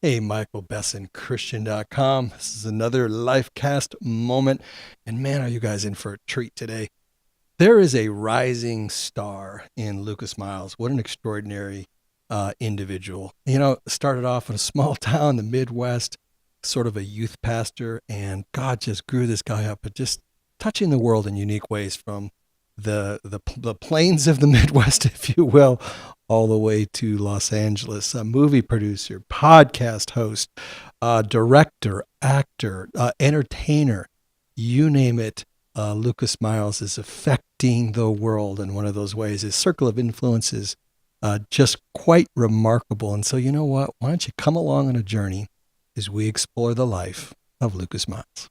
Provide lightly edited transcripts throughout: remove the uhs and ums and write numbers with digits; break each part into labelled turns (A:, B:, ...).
A: Hey, Michael Besson, Christian.com. This is another LifeCast moment. And man, are you guys in for a treat today. There is a rising star in Lucas Miles. What an extraordinary individual. Started off in a small town in the Midwest, sort of a youth pastor, and God just grew this guy up, but just touching the world in unique ways from the plains of the Midwest, if you will, all the way to Los Angeles. A movie producer, podcast host, director, actor, entertainer, you name it. Lucas Miles is affecting the world in one of those ways. His circle of influence is just quite remarkable. And so, you know what? Why don't you come along on a journey as we explore the life of Lucas Miles?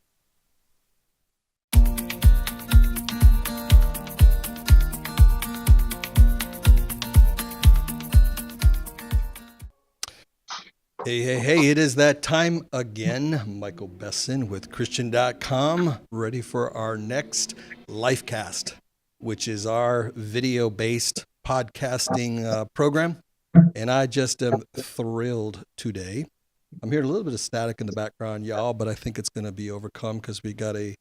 A: Hey, it is that time again. Michael Besson with Christian.com, ready for our next LifeCast, which is our video-based podcasting program. And I just am thrilled today. I'm hearing a little bit of static in the background, y'all, but I think it's going to be overcome because we got an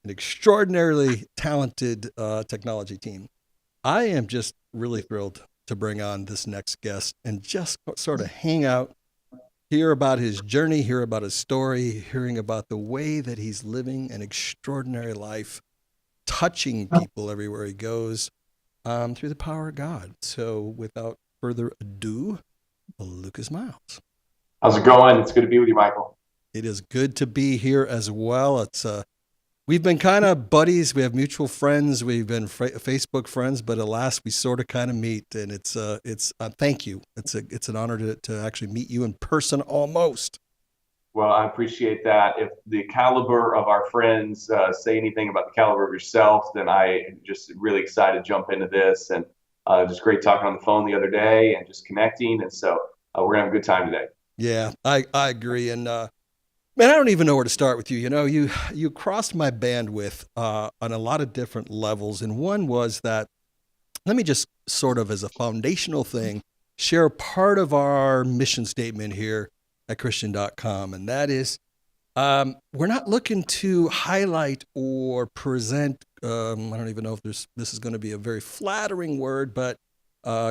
A: extraordinarily talented technology team. I am just really thrilled to bring on this next guest and just sort of hang out, hear about his journey, hear about his story, hearing about the way that he's living an extraordinary life, touching people everywhere he goes through the power of God. So without further ado, Lucas Miles.
B: How's it going? It's good to be with you, Michael.
A: It is good to be here as well. We've been kind of buddies. We have mutual friends. We've been Facebook friends, but alas, we sort of kind of meet. And it's thank you. It's an honor to actually meet you in person almost.
B: Well, I appreciate that. If the caliber of our friends say anything about the caliber of yourself, then I'm just really excited to jump into this. And just great talking on the phone the other day and just connecting. And so we're gonna have a good time today.
A: Yeah, I agree. And man, I don't even know where to start with you. You crossed my bandwidth on a lot of different levels. And one was that, let me just sort of as a foundational thing, share part of our mission statement here at Christian.com. And that is, we're not looking to highlight or present, I don't even know if this is going to be a very flattering word, but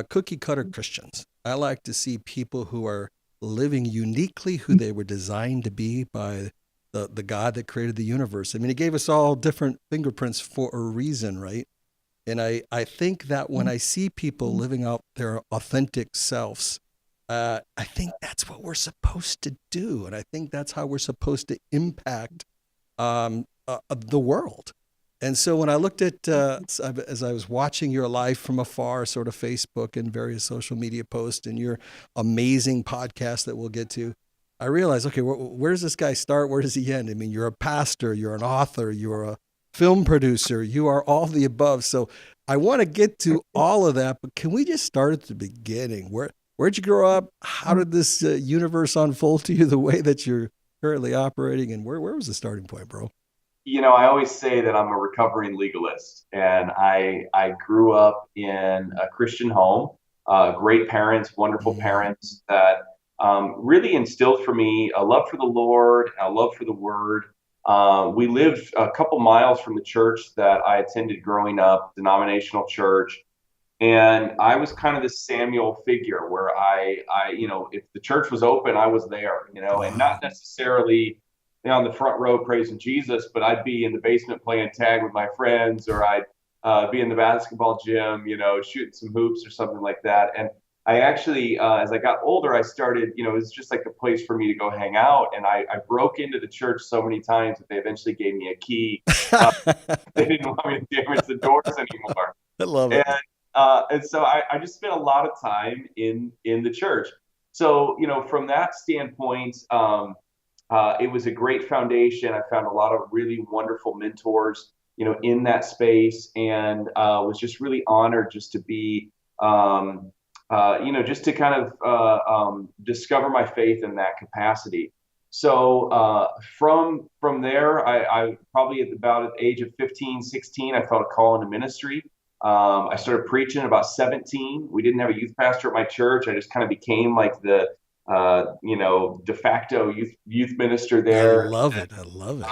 A: cookie cutter Christians. I like to see people who are living uniquely who they were designed to be by the God that created the universe. I mean, he gave us all different fingerprints for a reason, right? And I think that when I see people living out their authentic selves, I think that's what we're supposed to do. And I think that's how we're supposed to impact the world. And so when I looked at, as I was watching your life from afar, sort of Facebook and various social media posts and your amazing podcast that we'll get to, I realized, okay, where does this guy start? Where does he end? I mean, you're a pastor, you're an author, you're a film producer, you are all the above. So I want to get to all of that, but can we just start at the beginning? Where'd you grow up? How did this universe unfold to you the way that you're currently operating? And where was the starting point, bro?
B: I always say that I'm a recovering legalist, and I grew up in a Christian home, great parents, wonderful parents that really instilled for me a love for the Lord, a love for the Word. We lived a couple miles from the church that I attended growing up, denominational church. And I was kind of this Samuel figure where if the church was open, I was there, and not necessarily on the front row praising Jesus, but I'd be in the basement playing tag with my friends, or I'd be in the basketball gym, shooting some hoops or something like that. And I actually, as I got older, I started, it was just like a place for me to go hang out. And I broke into the church so many times that they eventually gave me a key. They didn't want me to damage the doors anymore.
A: I love it.
B: And so I just spent a lot of time in the church. So, from that standpoint, it was a great foundation. I found a lot of really wonderful mentors, in that space, and was just really honored just to be, just to kind of discover my faith in that capacity. So from there, I probably at about the age of 15, 16, I felt a call into ministry. I started preaching at about 17. We didn't have a youth pastor at my church. I just kind of became like the de facto youth minister
A: I
B: there.
A: love it. I love it.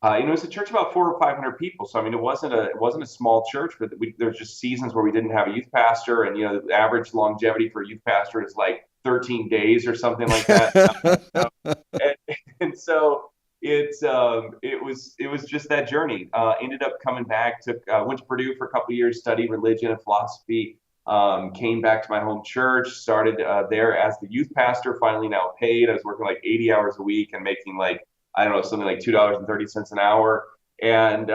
B: It was a church of about 400 or 500 people, so I mean, it wasn't a small church, but there's just seasons where we didn't have a youth pastor, and the average longevity for a youth pastor is like 13 days or something like that. and, and so it was just that journey. Ended up coming back, went to Purdue for a couple of years, studied religion and philosophy. Came back to my home church, started there as the youth pastor. Finally, now paid. I was working like 80 hours a week and making like, I don't know, something like $2.30 an hour. And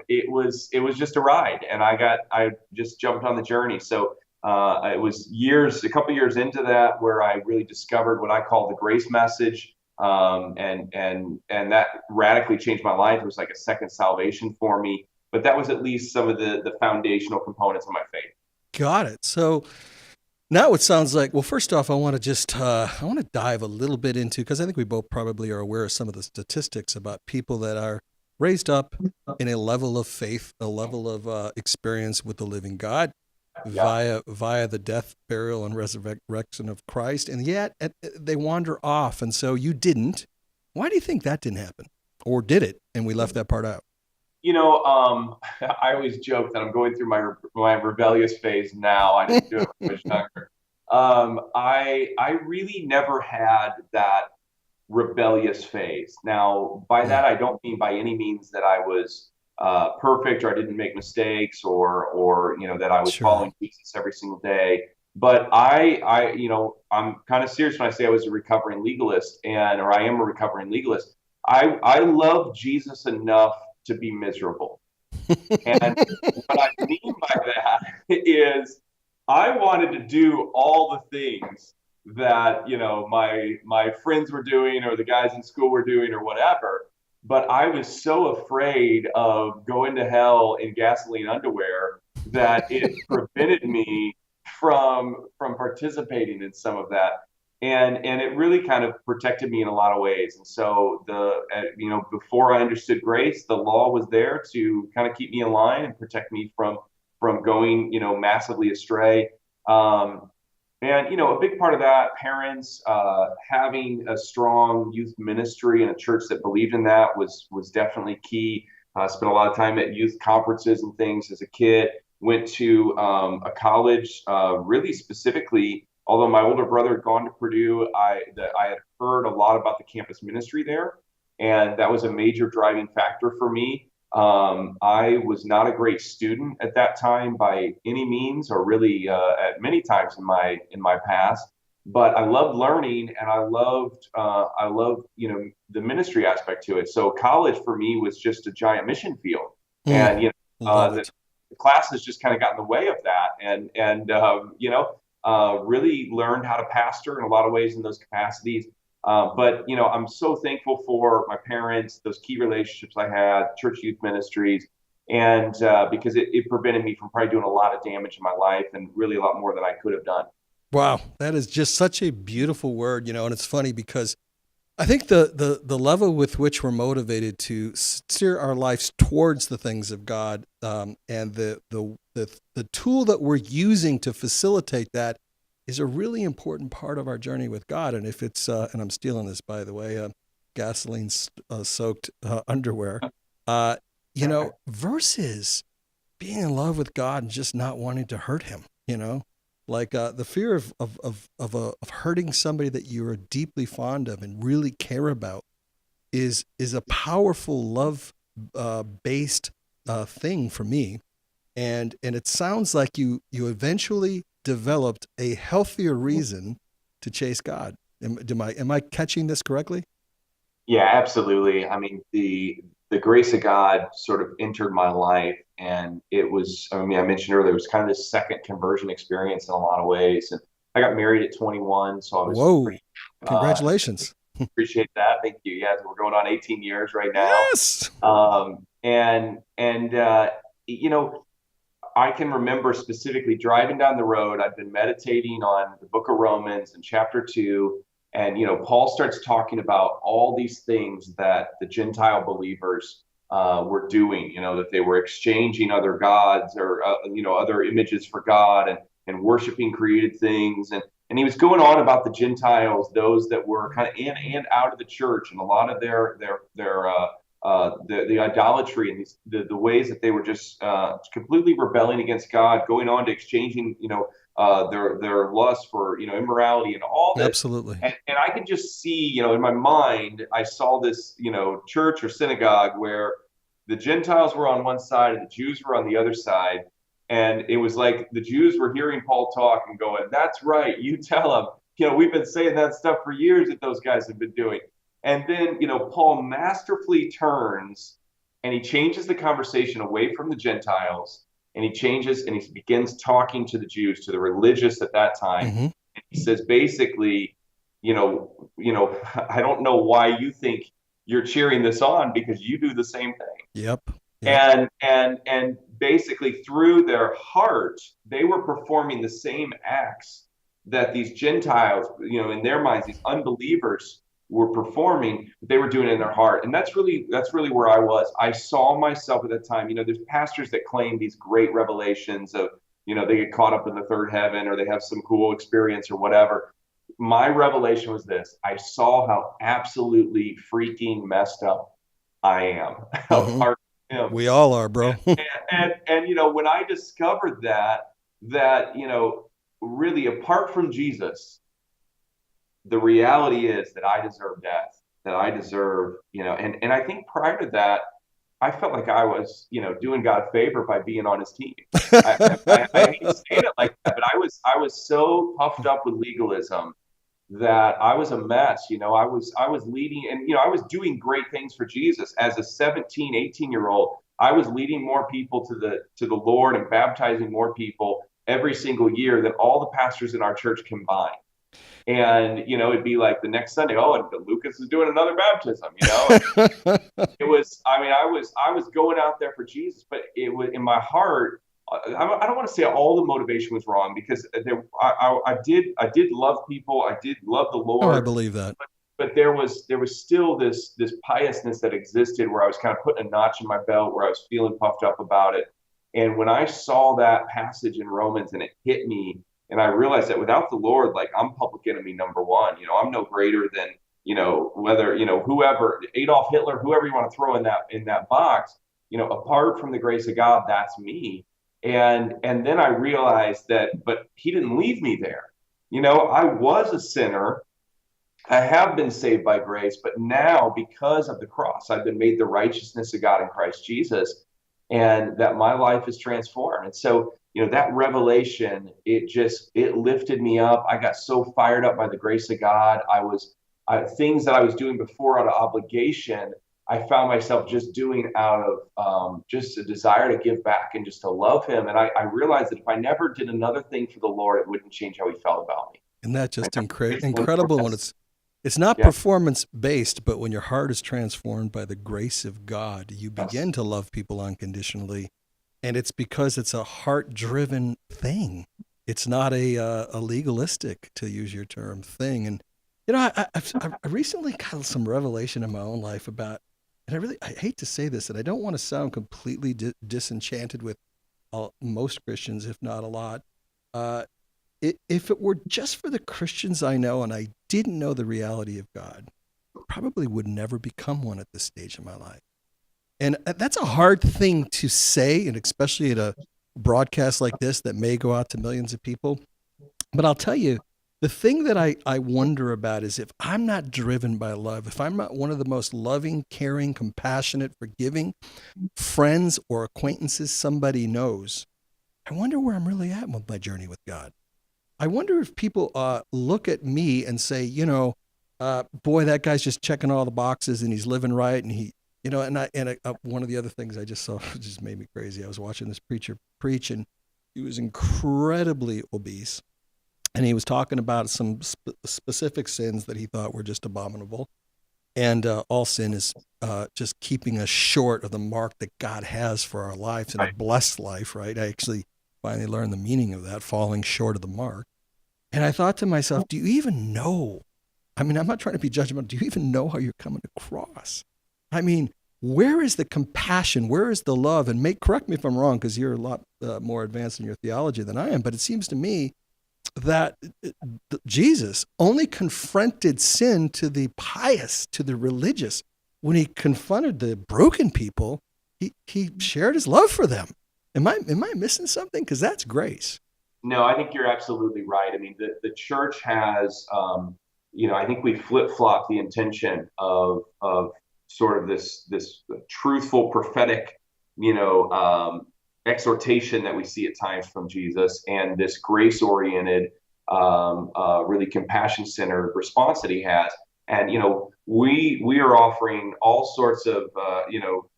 B: it was just a ride, and I just jumped on the journey. So it was a couple years into that where I really discovered what I call the grace message, and that radically changed my life. It was like a second salvation for me. But that was at least some of the foundational components of my faith.
A: Got it. So now it sounds like, well, first off, I want to I want to dive a little bit into, because I think we both probably are aware of some of the statistics about people that are raised up in a level of faith, a level of experience with the living God
B: Yeah.
A: via the death, burial, and resurrection of Christ, and yet they wander off. And so you didn't. Why do you think that didn't happen, or did it? And we left that part out.
B: I always joke that I'm going through my rebellious phase now. I didn't do it when I was younger. I really never had that rebellious phase. Now, by
A: Mm,
B: that, I don't mean by any means that I was perfect, or I didn't make mistakes, or that I was
A: sure.
B: following Jesus every single day. But I'm kind of serious when I say I was a recovering legalist, or I am a recovering legalist. I love Jesus enough to be miserable. And what I mean by that is I wanted to do all the things that, my friends were doing, or the guys in school were doing, or whatever. But I was so afraid of going to hell in gasoline underwear that it prevented me from participating in some of that. And it really kind of protected me in a lot of ways. And so before I understood grace, the law was there to kind of keep me in line and protect me from going massively astray. Um, and a big part of that, parents having a strong youth ministry and a church that believed in that was definitely key. Spent a lot of time at youth conferences and things as a kid. Went to a college, really specifically. Although my older brother had gone to Purdue, I had heard a lot about the campus ministry there, and that was a major driving factor for me. I was not a great student at that time by any means, or really at many times in my past. But I loved learning, and I loved the ministry aspect to it. So college for me was just a giant mission field,
A: Mm,
B: and
A: love
B: the
A: it.
B: classes just kind of got in the way of that, and really learned how to pastor in a lot of ways in those capacities. But I'm so thankful for my parents, those key relationships I had, church youth ministries, and because it prevented me from probably doing a lot of damage in my life, and really a lot more than I could have done.
A: Wow, that is just such a beautiful word, and it's funny because I think the level with which we're motivated to steer our lives towards the things of God, and the tool that we're using to facilitate that is a really important part of our journey with God. And if it's and I'm stealing this, by the way, gasoline soaked underwear, uh, versus being in love with God and just not wanting to hurt Him. Like the fear of hurting somebody that you are deeply fond of and really care about is a powerful love based thing for me, and it sounds like you eventually developed a healthier reason to chase God. Am I catching this correctly?
B: Yeah, absolutely. I mean, the grace of God sort of entered my life, and it was, I mean, I mentioned earlier, it was kind of this second conversion experience in a lot of ways. And I got married at 21, so I was
A: Whoa!
B: pretty, uh,
A: Congratulations.
B: appreciate that. Thank you. Yeah, we're going on 18 years right now.
A: Yes.
B: And I can remember specifically driving down the road. I've been meditating on the book of Romans in chapter 2. And, Paul starts talking about all these things that the Gentile believers were doing, that they were exchanging other gods, or, other images for God, and worshiping created things. And he was going on about the Gentiles, those that were kind of in and out of the church, and a lot of the idolatry and the ways that they were just completely rebelling against God, going on to exchanging, their lust for, immorality and all this.
A: Absolutely.
B: And I could just see, in my mind, I saw this, church or synagogue where the Gentiles were on one side and the Jews were on the other side. And it was like the Jews were hearing Paul talk and going, "That's right, you tell them. We've been saying that stuff for years that those guys have been doing." And then, Paul masterfully turns and he changes the conversation away from the Gentiles, and he changes and he begins talking to the Jews, to the religious at that time.
A: Mm-hmm.
B: And he says, basically, I don't know why you think you're cheering this on, because you do the same thing.
A: Yep.
B: And basically through their heart, they were performing the same acts that these Gentiles, in their minds, these unbelievers were performing, but they were doing it in their heart. And that's really where I was. I saw myself at that time. There's pastors that claim these great revelations of, they get caught up in the third heaven, or they have some cool experience or whatever. My revelation was this: I saw how absolutely freaking messed up I am.
A: Mm-hmm. We all are, bro.
B: and when I discovered that really, apart from Jesus, the reality is that I deserve death, that I deserve, and I think prior to that, I felt like I was, doing God a favor by being on his team. I hate to say it like that, but I was so puffed up with legalism that I was a mess. I was leading, and, I was doing great things for Jesus as a 17, 18-year-old. I was leading more people to the Lord and baptizing more people every single year than all the pastors in our church combined. And, it'd be like the next Sunday, and Lucas is doing another baptism, It was, I was going out there for Jesus, but it was in my heart. I don't want to say all the motivation was wrong, because I did love people. I did love the Lord.
A: Oh, I believe that.
B: But there was still this piousness that existed, where I was kind of putting a notch in my belt, where I was feeling puffed up about it. And when I saw that passage in Romans and it hit me, and I realized that without the Lord, like, I'm public enemy number one. I'm no greater than, whether, whoever, Adolf Hitler, whoever you want to throw in that box, apart from the grace of God, that's me. And then I realized that, but he didn't leave me there. I was a sinner. I have been saved by grace, but now, because of the cross, I've been made the righteousness of God in Christ Jesus, and that my life is transformed. And so, that revelation, it lifted me up. I got so fired up by the grace of God. Things that I was doing before out of obligation, I found myself just doing out of just a desire to give back and just to love him. And I realized that if I never did another thing for the Lord, it wouldn't change how he felt about me.
A: Isn't that just incredible when it's not performance based, but when your heart is transformed by the grace of God, you begin to love people unconditionally. And it's because it's a heart-driven thing. It's not a legalistic, to use your term, thing. And, I recently got some revelation in my own life about, and I hate to say this, and I don't want to sound completely disenchanted with most Christians, if not a lot. If it were just for the Christians I know and I didn't know the reality of God, I probably would never become one at this stage in my life. And that's a hard thing to say, and especially at a broadcast like this that may go out to millions of people. But I'll tell you, the thing that I wonder about is, if I'm not driven by love, if I'm not one of the most loving, caring, compassionate, forgiving friends or acquaintances somebody knows, I wonder where I'm really at with my journey with God. I wonder if people look at me and say, boy, that guy's just checking all the boxes and he's living right, and he, one of the other things I just saw just made me crazy. I was watching this preacher preach, and he was incredibly obese, and he was talking about some specific sins that he thought were just abominable, and all sin is just keeping us short of the mark that God has for our lives, and a blessed life, right? I actually finally learned the meaning of that, falling short of the mark. And I thought to myself, do you even know? I mean, I'm not trying to be judgmental. Do you even know how you're coming across? I mean, where is the compassion? Where is the love? And correct me if I'm wrong, because you're a lot more advanced in your theology than I am, but it seems to me that Jesus only confronted sin to the pious, to the religious. When he confronted the broken people, he shared his love for them. Am I missing something? Because that's grace.
B: No, I think you're absolutely right. I mean, the church has, I think we flip-flop the intention of sort of this truthful prophetic, exhortation that we see at times from Jesus, and this grace-oriented, really compassion-centered response that he has. And we are offering all sorts of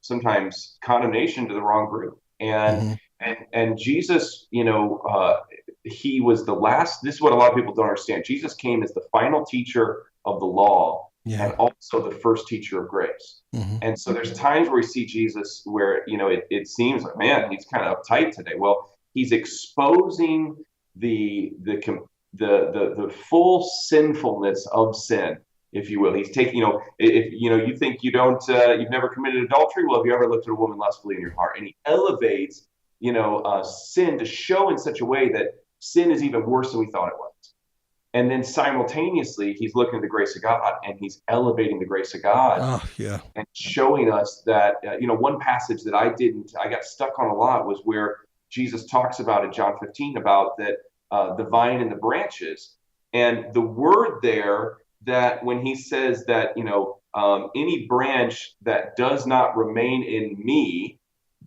B: sometimes condemnation to the wrong group. And Jesus, he was the last. This is what a lot of people don't understand. Jesus came as the final teacher of the law, and also the first teacher of grace. And so there's times where we see Jesus where it seems like, man, he's kind of uptight today. Well, he's exposing the full sinfulness of sin, if you will. He's taking, if you think you've never committed adultery. Well, have you ever looked at a woman lustfully in your heart? And he elevates, sin to show in such a way that sin is even worse than we thought it was. And then simultaneously, he's looking at the grace of God, and he's elevating the grace of God, and showing us that, one passage that I got stuck on a lot was where Jesus talks about in John 15 about that the vine and the branches, and the word there that when he says that, any branch that does not remain in me,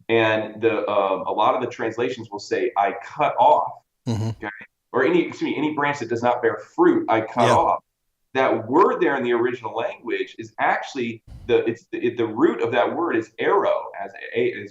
B: and a lot of the translations will say, I cut off. Okay? Or any branch that does not bear fruit, I cut off. That word there in the original language is actually the root of that word is arrow, as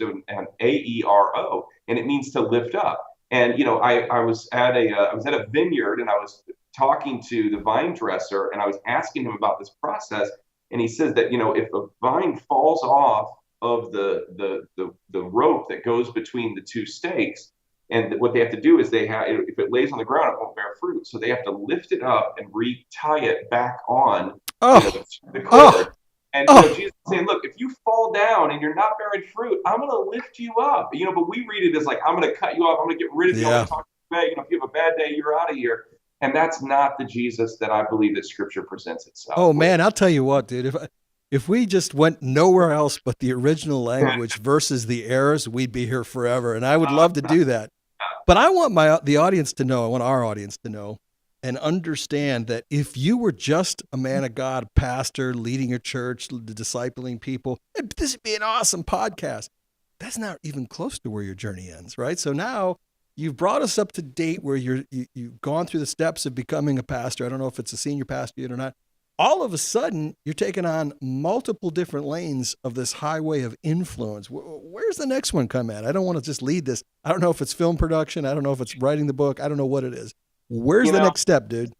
B: an A-E-R-O, and it means to lift up. And I was at a vineyard, and I was talking to the vine dresser, and I was asking him about this process, and he says that if a vine falls off of the rope that goes between the two stakes, and what they have to do is if it lays on the ground, it won't bear fruit. So they have to lift it up and retie it back on the cord. And Jesus is saying, look, if you fall down and you're not bearing fruit, I'm going to lift you up. But we read it as like, I'm going to cut you off. I'm going to get rid of you. I'm going to talk to you bad. If you have a bad day, you're out of here. And that's not the Jesus that I believe that Scripture presents itself.
A: Oh, man, I'll tell you what, dude. If we just went nowhere else but the original language versus the errors, we'd be here forever. And I would love to do that. But I want the audience to know, I want our audience to know and understand that if you were just a man of God, a pastor, leading your church, discipling people, this would be an awesome podcast. That's not even close to where your journey ends, right? So now you've brought us up to date where you've gone through the steps of becoming a pastor. I don't know if it's a senior pastor yet or not. All of a sudden, you're taking on multiple different lanes of this highway of influence. Where's the next one come at? I don't want to just lead this. I don't know if it's film production. I don't know if it's writing the book. I don't know what it is. Where's the next step, dude?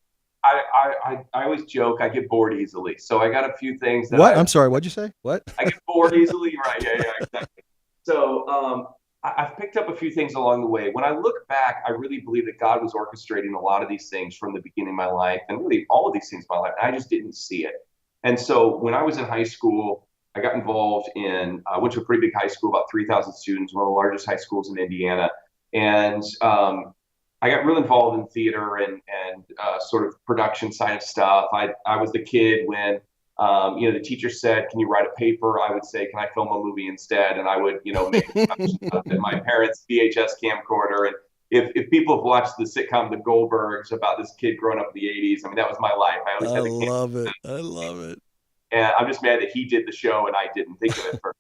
B: I always joke I get bored easily. So I got a few things that
A: I'm sorry, what'd you say? What?
B: I get bored easily, right? Yeah, exactly. So I've picked up a few things along the way. When I look back, I really believe that God was orchestrating a lot of these things from the beginning of my life, and really all of these things in my life. And I just didn't see it. And so when I was in high school, I got involved I went to a pretty big high school, about 3,000 students, one of the largest high schools in Indiana. And I got real involved in theater and sort of production side of stuff. I was the kid when the teacher said, can you write a paper? I would say, can I film a movie instead? And I would, make my parents' VHS camcorder. And if people have watched the sitcom The Goldbergs about this kid growing up in the 80s, I mean, that was my life. I always had the camera.
A: I love it.
B: And I'm just mad that he did the show and I didn't think of it first.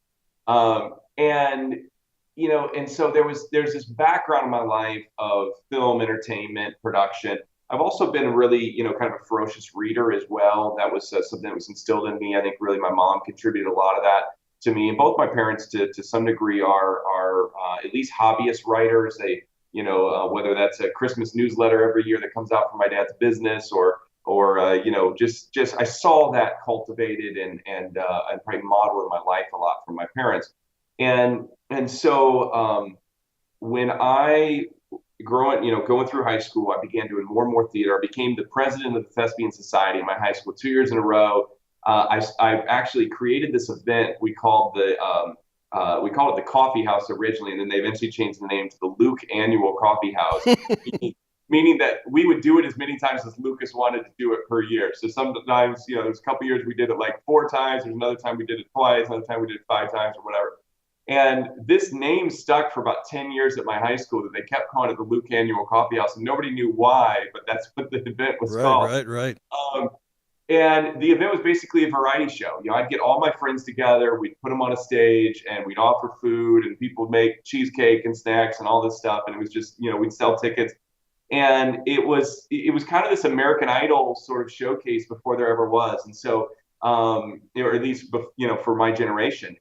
B: And so there's this background in my life of film, entertainment, production. I've also been really, kind of a ferocious reader as well. That was something that was instilled in me. I think really my mom contributed a lot of that to me. And both my parents, to some degree, are at least hobbyist writers. They, whether that's a Christmas newsletter every year that comes out from my dad's business, or just I saw that cultivated and probably modeled in my life a lot from my parents. And so when I going through high school, I began doing more and more theater. I became the president of the Thespian Society in my high school 2 years in a row. I actually created this event we called it the Coffee House originally, and then they eventually changed the name to the Luke Annual Coffee House. meaning that we would do it as many times as Lucas wanted to do it per year. So sometimes, there's a couple years we did it like 4 times. There's another time we did it twice. Another time we did it 5 times or whatever. And this name stuck for about 10 years at my high school that they kept calling it the Luke Annual Coffee House, and nobody knew why, but that's what the event was called.
A: Right.
B: Um, and the event was basically a variety show. I'd get all my friends together, we'd put them on a stage, and we'd offer food, and people would make cheesecake and snacks and all this stuff. And it was just, we'd sell tickets. And it was kind of this American Idol sort of showcase before there ever was. And so, or at least, for my generation.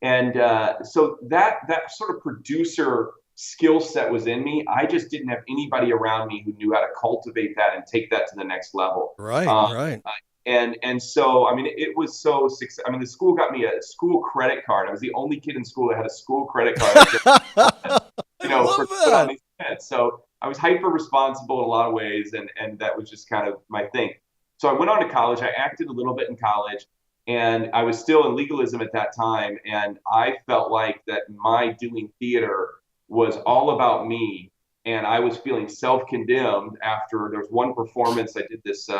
B: So that sort of producer skill set was in me. I just didn't have anybody around me who knew how to cultivate that and take that to the next level.
A: Right.
B: And so, I mean, it was so successful. I mean, the school got me a school credit card. I was the only kid in school that had a school credit card. For put on these events. So I was hyper responsible in a lot of ways, and that was just kind of my thing. So I went on to college. I acted a little bit in college, and I was still in legalism at that time. And I felt like that my doing theater was all about me, and I was feeling self-condemned after there was one performance. I did this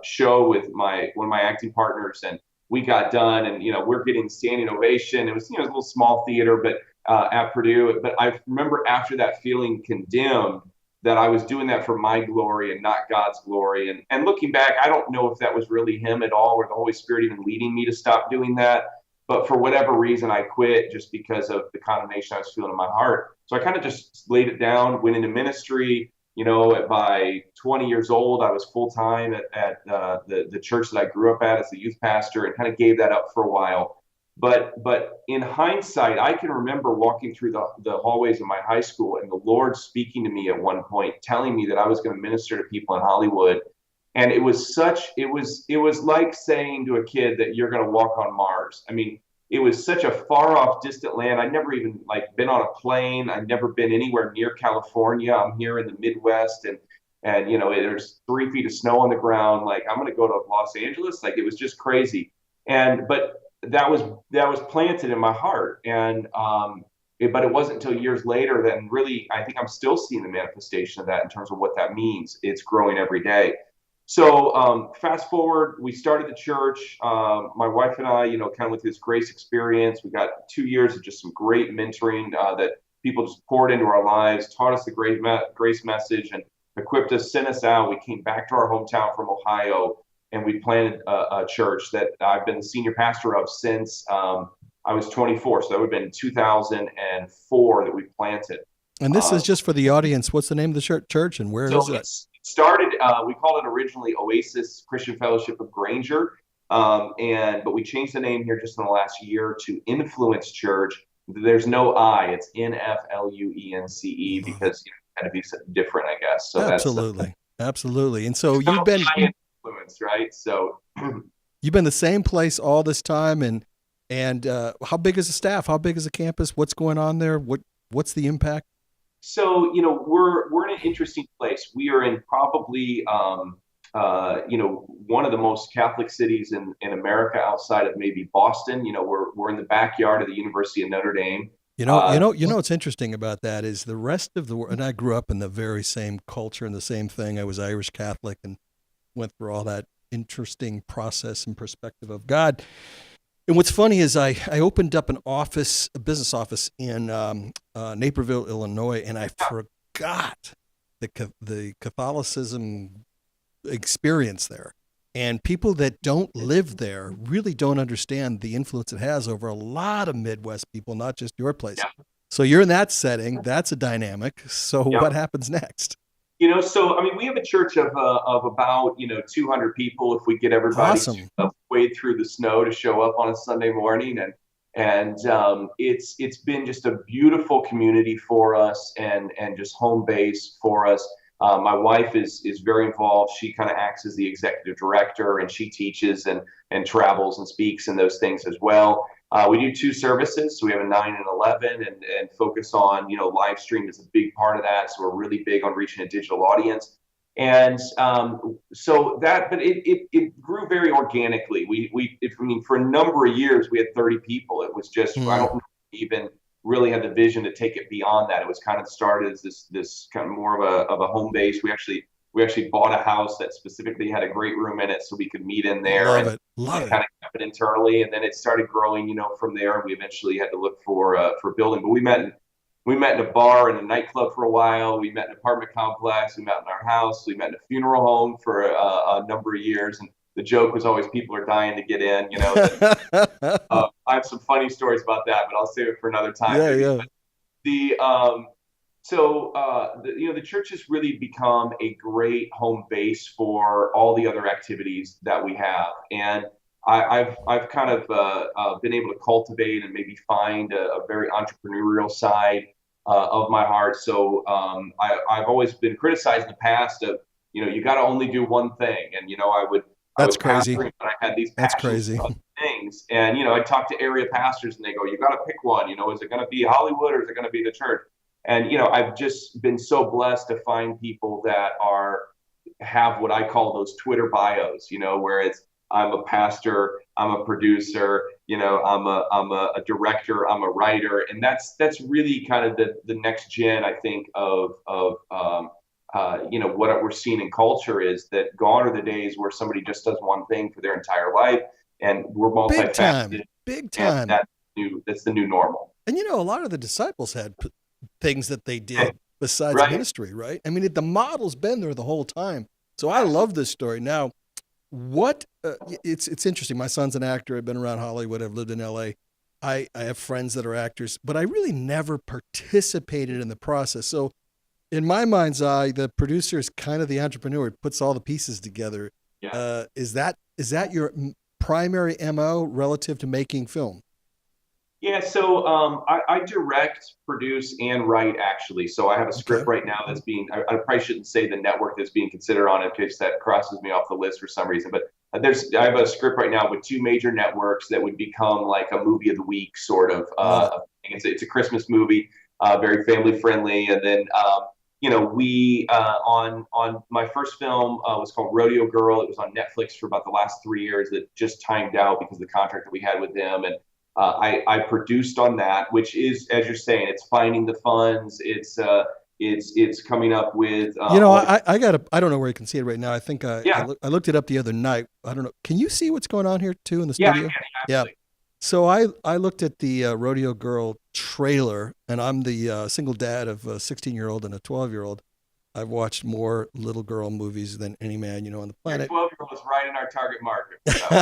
B: show with one of my acting partners, and we got done, and we're getting standing ovation. It was a little small theater, but at Purdue. But I remember after that feeling condemned that I was doing that for my glory and not God's glory. And looking back, I don't know if that was really him at all, or the Holy Spirit even leading me to stop doing that. But for whatever reason, I quit just because of the condemnation I was feeling in my heart. So I kind of just laid it down, went into ministry. By 20 years old, I was full time at the church that I grew up at as a youth pastor, and kind of gave that up for a while. But in hindsight, I can remember walking through the hallways of my high school, and the Lord speaking to me at one point, telling me that I was going to minister to people in Hollywood. And it was like saying to a kid that you're going to walk on Mars. I mean, it was such a far off, distant land. I'd never even been on a plane. I'd never been anywhere near California. I'm here in the Midwest, and there's 3 feet of snow on the ground. Like, I'm going to go to Los Angeles. Like, it was just crazy. But that was planted in my heart. And but it wasn't until years later that really, I think I'm still seeing the manifestation of that in terms of what that means. It's growing every day. So fast forward, we started the church. My wife and I, kind of with this grace experience, we got 2 years of just some great mentoring that people just poured into our lives, taught us the grace message, and equipped us, sent us out. We came back to our hometown from Ohio, and we planted a church that I've been the senior pastor of since I was 24. So that would have been 2004 that we planted.
A: And this is just for the audience. What's the name of the church, and where is it?
B: It started, we called it originally Oasis Christian Fellowship of Granger. But we changed the name here just in the last year to Influence Church. There's no I, it's Nfluence because it had to be different, I guess. So
A: Absolutely. And so you've been
B: influence, right? So
A: you've been the same place all this time, and how big is the staff? How big is the campus? What's going on there? What's the impact?
B: So, we're in an interesting place. We are in probably, one of the most Catholic cities in America outside of maybe Boston. We're in the backyard of the University of Notre Dame.
A: What's interesting about that is the rest of the world, and I grew up in the very same culture and the same thing. I was Irish Catholic and went through all that interesting process and perspective of God. And what's funny is I opened up a business office in Naperville, Illinois, and I forgot the Catholicism experience there. And people that don't live there really don't understand the influence it has over a lot of Midwest people, not just your place. Yeah. So you're in that setting. That's a dynamic. So What happens next?
B: We have a church of about 200 people if we get everybody to wade through the snow to show up on a Sunday morning, and it's been just a beautiful community for us and just home base for us. My wife is very involved. She kind of acts as the executive director, and she teaches and travels and speaks and those things as well. We do 2 services. So we have a 9 and 11 and focus on, live stream is a big part of that. So we're really big on reaching a digital audience. And but it grew very organically. For a number of years, we had 30 people. It was just, I don't even really had the vision to take it beyond that. It was kind of started as this kind of more of a home base. We actually bought a house that specifically had a great room in it so we could meet in there,
A: Love
B: and
A: it. Love it.
B: kind of kept it internally. And then it started growing, from there. And we eventually had to look for a building. But we met in a bar and a nightclub for a while. We met in an apartment complex. We met in our house. We met in a funeral home for a number of years. And the joke was always people are dying to get in. I have some funny stories about that, but I'll save it for another time.
A: Yeah,
B: Maybe.
A: yeah.
B: But the church has really become a great home base for all the other activities that we have, and I've kind of been able to cultivate and maybe find a very entrepreneurial side of my heart. So I've always been criticized in the past of you got to only do one thing, and I
A: That's
B: was
A: crazy.
B: pastoring, but I had these
A: That's
B: passions
A: crazy.
B: for other things, and I talk to area pastors, and they go, "You got to pick one. Is it going to be Hollywood or is it going to be the church?" And I've just been so blessed to find people that have what I call those Twitter bios, where it's I'm a pastor, I'm a producer, I'm a director, I'm a writer, and that's really kind of the next gen, I think, of what we're seeing in culture is that gone are the days where somebody just does one thing for their entire life, and we're
A: Big time.
B: multifaceted,
A: Big
B: and
A: time.
B: that's the new normal.
A: And a lot of the disciples had things that they did besides
B: Right.
A: ministry, right? I mean, the model's been there the whole time. So I love this story. Now, it's interesting. My son's an actor. I've been around Hollywood. I've lived in LA. I have friends that are actors, but I really never participated in the process. So in my mind's eye, the producer is kind of the entrepreneur. He puts all the pieces together.
B: Yeah.
A: Is that your primary MO relative to making film?
B: Yeah, so I direct, produce, and write actually. So I have a script right now that's I probably shouldn't say the network that's being considered on it in case that crosses me off the list for some reason. But I have a script right now with two major networks that would become like a movie of the week sort of. It's a Christmas movie, very family friendly. And then we on my first film was called Rodeo Girl. It was on Netflix for about the last 3 years. That just timed out because of the contract that we had with them. And I produced on that, which is, as you're saying, it's finding the funds. It's coming up with.
A: I don't know where you can see it right now. I think I looked it up the other night. I don't know. Can you see what's going on here too in the studio?
B: Yeah.
A: So I looked at the Rodeo Girl trailer, and I'm the single dad of a 16-year-old and a 12-year-old. I've watched more little girl movies than any man on the planet.
B: Your 12-year-old is right in our target market. So.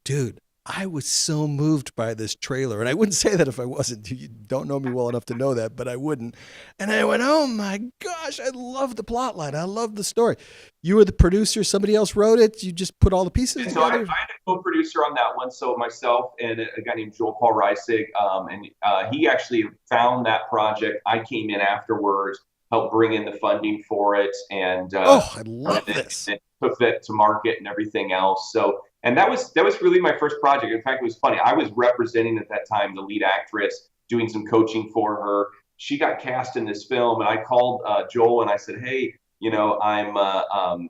A: Dude, I was so moved by this trailer, and I wouldn't say that if I wasn't. You don't know me well enough to know that, but I wouldn't. And I went, oh my gosh, I love the plot line. I love the story. You were the producer. Somebody else wrote it. You just put all the pieces
B: together? I had a co-producer on that one. So myself and a guy named Joel Paul Reisig, and he actually found that project. I came in afterwards, helped bring in the funding for it, and
A: I love this.
B: And took that to market and everything else. So. And that was really my first project. In fact, it was funny. I was representing at that time the lead actress, doing some coaching for her. She got cast in this film, and I called Joel and I said, "Hey, I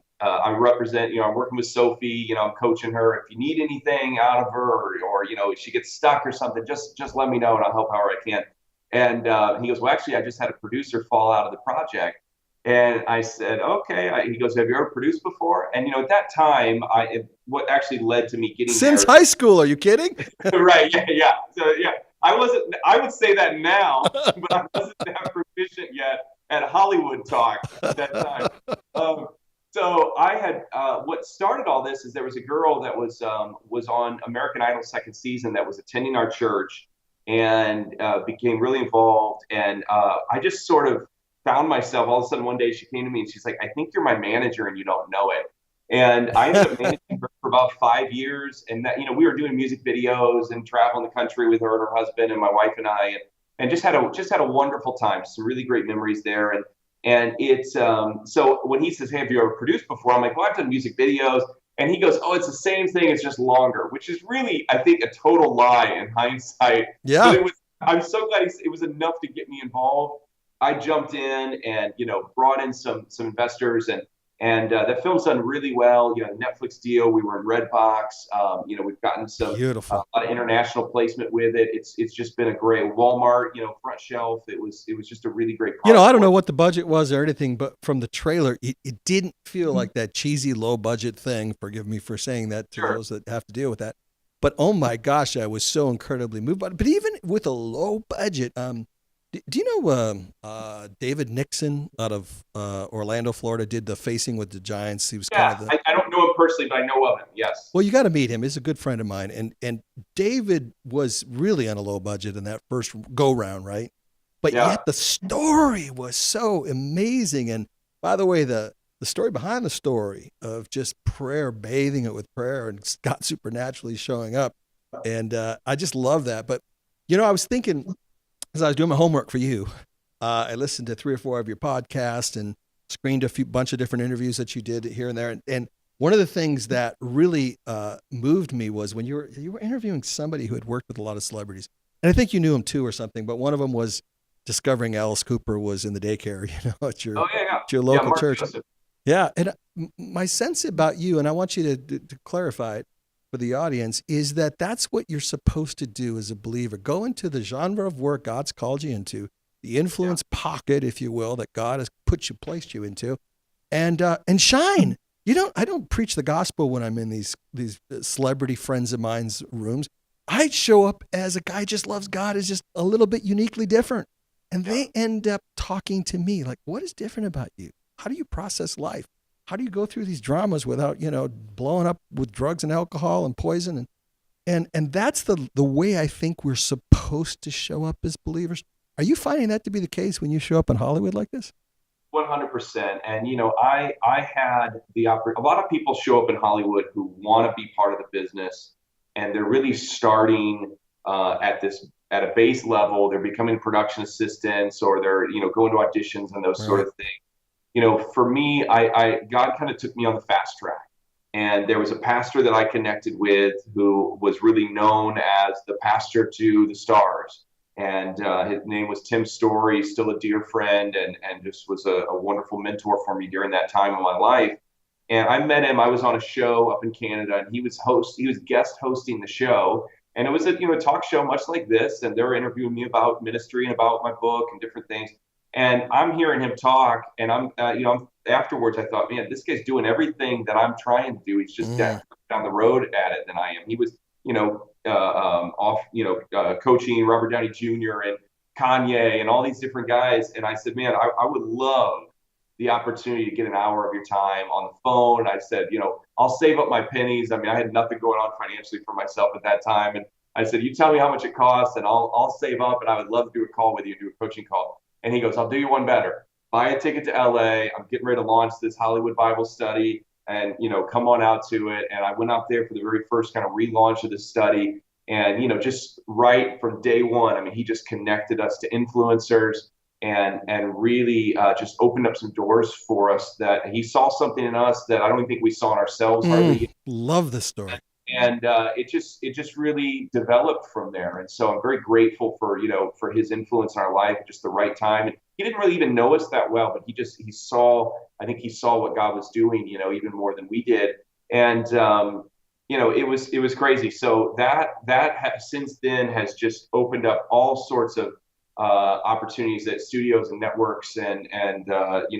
B: represent. I'm working with Sophie. I'm coaching her. If you need anything out of her, or if she gets stuck or something, just let me know, and I'll help however I can." And he goes, "Well, actually, I just had a producer fall out of the project." And I said, okay. He goes, have you ever produced before? And, at that time, what actually led to me getting
A: since high school, are you kidding?
B: Right. Yeah. So, I would say that now, but I wasn't that proficient yet at Hollywood talk at that time. So I had, what started all this is there was a girl that was on American Idol second season that was attending our church and became really involved. And I just sort of found myself all of a sudden one day she came to me and she's like, I think you're my manager and you don't know it. And I ended up managing her for about 5 years. And that, we were doing music videos and traveling the country with her and her husband and my wife and I, and just had a wonderful time. Some really great memories there. And it's, so when he says, hey, have you ever produced before? I'm like, well, I've done music videos. And he goes, oh, it's the same thing. It's just longer, which is really, I think, a total lie in hindsight.
A: Yeah.
B: But I'm so glad it was enough to get me involved. I jumped in and, brought in some investors, and And that film's done really well. Netflix deal. We were in Redbox. We've gotten a
A: Beautiful.
B: lot of international placement with it. It's just been a great Walmart, front shelf. It was just a really great
A: I
B: product
A: don't
B: for
A: know
B: us.
A: what the budget was or anything, but from the trailer, it didn't feel like that cheesy low budget thing. Forgive me for saying that to
B: Sure.
A: those that have to deal with that. But oh my gosh, I was so incredibly moved by it. But even with a low budget, do you know David Nixon out of Orlando, Florida, did the Facing with the Giants? He was kind
B: Yeah,
A: of the
B: I don't know him personally, but I know of him. Yes.
A: well, you got to meet him. He's a good friend of mine, and David was really on a low budget in that first go round, right? But
B: Yeah.
A: yet the story was so amazing. And by the way, the story behind the story of just prayer, bathing it with prayer, and God supernaturally showing up, and I just love that. But I was thinking as I was doing my homework for you, I listened to 3 or 4 of your podcasts and screened a few bunch of different interviews that you did here and there. And one of the things that really moved me was when you were interviewing somebody who had worked with a lot of celebrities, and I think you knew him too or something. But one of them was discovering Alice Cooper was in the daycare,
B: Oh yeah, yeah,
A: at your
B: yeah.
A: local
B: Mark
A: church.
B: Joseph.
A: Yeah, and my sense about you, and I want you to clarify it for the audience, is that that's what you're supposed to do as a believer. Go into the genre of work God's called you into, the
B: Yeah.
A: influence pocket, if you will, that God has placed you into, and shine. I don't preach the gospel when I'm in these celebrity friends of mine's rooms. I show up as a guy who just loves God, is just a little bit uniquely different, and
B: Yeah.
A: they end up talking to me like, "What is different about you? How do you process life? How do you go through these dramas without blowing up with drugs and alcohol and poison?" And that's the way I think we're supposed to show up as believers. Are you finding that to be the case when you show up in Hollywood like this?
B: 100%. And I had the a lot of people show up in Hollywood who want to be part of the business, and they're really starting at a base level. They're becoming production assistants, or they're going to auditions and those sort
A: Right.
B: of things. For me, I God kind of took me on the fast track. And there was a pastor that I connected with who was really known as the pastor to the stars. And his name was Tim Story, still a dear friend, and just was a wonderful mentor for me during that time of my life. And I met him. I was on a show up in Canada, and he was guest hosting the show, and it was a talk show much like this. And they were interviewing me about ministry and about my book and different things. And I'm hearing him talk, and afterwards I thought, man, this guy's doing everything that I'm trying to do. He's just
A: Mm.
B: down the road at it than I am. He was, off, coaching Robert Downey Jr. and Kanye and all these different guys. And I said, man, I would love the opportunity to get an hour of your time on the phone. I said, I'll save up my pennies. I mean, I had nothing going on financially for myself at that time. And I said, you tell me how much it costs and I'll save up, and I would love to do a call with you, do a coaching call. And he goes, I'll do you one better. Buy a ticket to LA. I'm getting ready to launch this Hollywood Bible study, and come on out to it. And I went out there for the very first kind of relaunch of the study. And just right from day one, I mean, he just connected us to influencers, and really just opened up some doors for us that he saw something in us that I don't even think we saw in ourselves hardly.
A: Love the story.
B: And it just really developed from there. And so I'm very grateful for his influence in our life at just the right time. And he didn't really even know us that well, but he saw, I think he saw what God was doing, even more than we did. And it was crazy. So since then has just opened up all sorts of opportunities at studios and networks, and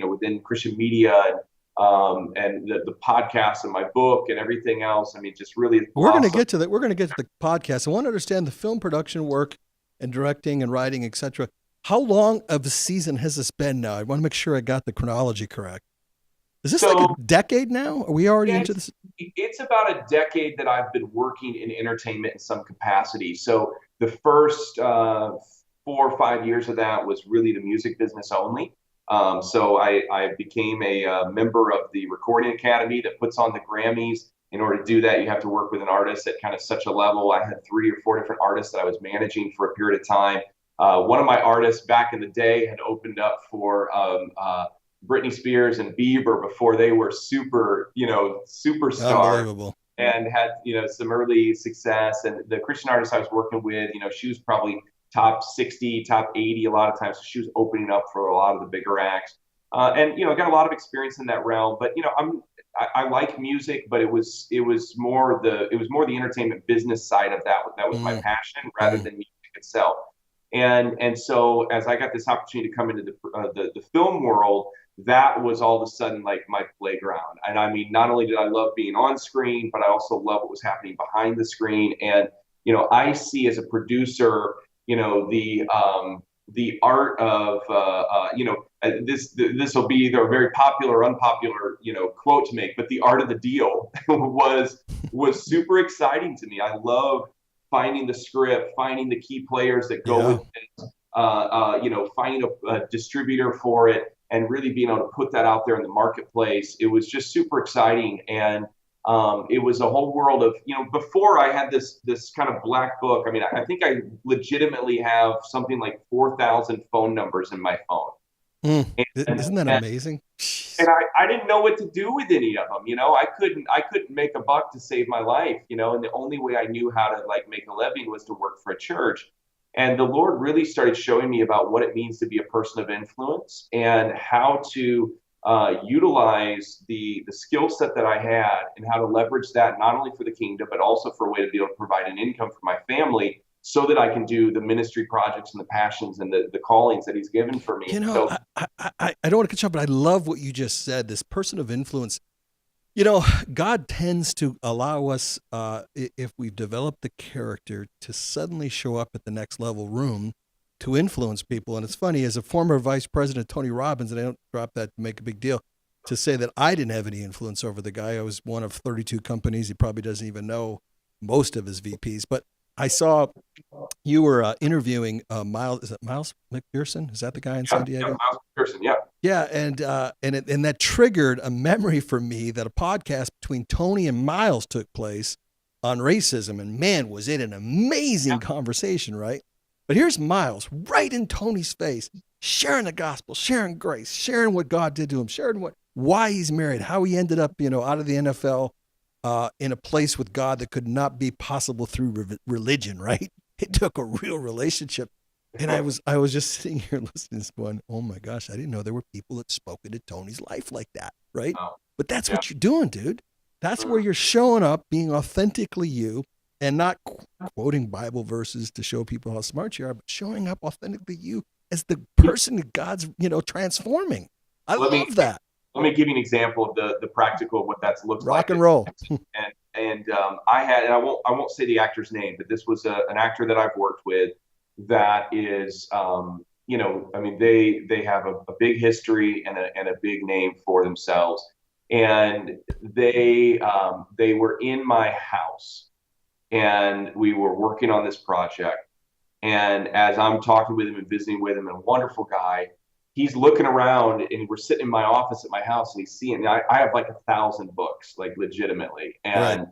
B: within Christian media, and the podcast and my book and everything else. I mean, just really
A: We're going to
B: blossomed.
A: get to that. We're going to get to the podcast. I want to understand the film production work and directing and writing, etc. How long of a season has this been now? I want to make sure I got the chronology correct. Is this like
B: So
A: a decade now? Are we already
B: yeah,
A: into this?
B: it's about a decade that I've been working in entertainment in some capacity. So the first 4 or 5 years of that was really the music business only. So I became a member of the Recording Academy that puts on the Grammys. In order to do that, you have to work with an artist at kind of such a level. I had 3 or 4 different artists that I was managing for a period of time. One of my artists back in the day had opened up for Britney Spears and Bieber before they were superstars,
A: Unbelievable.
B: and had some early success. And the Christian artist I was working with, she was probably top 60, top 80 a lot of times. So she was opening up for a lot of the bigger acts. And I got a lot of experience in that realm. But I like music, but it was more the entertainment business side of that. That was my
A: Mm,
B: passion rather
A: mm.
B: than music itself. And so as I got this opportunity to come into the film world, that was all of a sudden like my playground. And I mean, not only did I love being on screen, but I also love what was happening behind the screen. And I see as a producer, the art of this will be either a very popular or unpopular quote to make, but the art of the deal was super exciting to me. I love finding the script, finding the key players that go
A: Yeah.
B: with it, finding a distributor for it, and really being able to put that out there in the marketplace. It was just super exciting. And it was a whole world of, before I had this kind of black book. I mean, I think I legitimately have something like 4,000 phone numbers in my phone.
A: Mm.
B: And,
A: Isn't that
B: and
A: amazing?
B: and I didn't know what to do with any of them. I couldn't make a buck to save my life, and the only way I knew how to like make a living was to work for a church. And the Lord really started showing me about what it means to be a person of influence and how to utilize the skill set that I had and how to leverage that not only for the kingdom, but also for a way to be able to provide an income for my family so that I can do the ministry projects and the passions and the callings that he's given for me.
A: You know,
B: So
A: I don't want to cut you off, but I love what you just said. This person of influence. God tends to allow us, if we've developed the character, to suddenly show up at the next level room to influence people. And it's funny, as a former vice president, Tony Robbins, and I don't drop that to make a big deal, to say that I didn't have any influence over the guy. I was one of 32 companies. He probably doesn't even know most of his VPs. But I saw you were interviewing Miles. Is it Miles McPherson? Is that the guy in
B: yeah,
A: San
B: yeah,
A: Diego?
B: Miles Pearson, yeah.
A: Yeah, and that triggered a memory for me that a podcast between Tony and Miles took place on racism, and man, was it an amazing conversation, right? But here's Miles right in Tony's face, sharing the gospel, sharing grace, sharing what God did to him, sharing why he's married, how he ended up, out of the NFL, in a place with God that could not be possible through religion, right? It took a real relationship. And I was just sitting here listening, going, "Oh my gosh, I didn't know there were people that spoke into Tony's life like that, right?"
B: Oh,
A: But that's
B: yeah.
A: what you're doing, dude. That's where
B: Mhm.
A: you're showing up, being authentically you, and not quoting Bible verses to show people how smart you are, but showing up authentically you as the person that God's, transforming. I
B: Let me
A: love that.
B: let me give you an example of the practical of what that looks
A: Rock
B: like.
A: and roll.
B: And I had, and I won't say the actor's name, but this was an actor that I've worked with that is, I mean, they have a big history and a big name for themselves, and they were in my house, and we were working on this project. And as I'm talking with him and visiting with him, and a wonderful guy, he's looking around, and we're sitting in my office at my house, and he's seeing. I have like 1,000 books, like legitimately,
A: Right.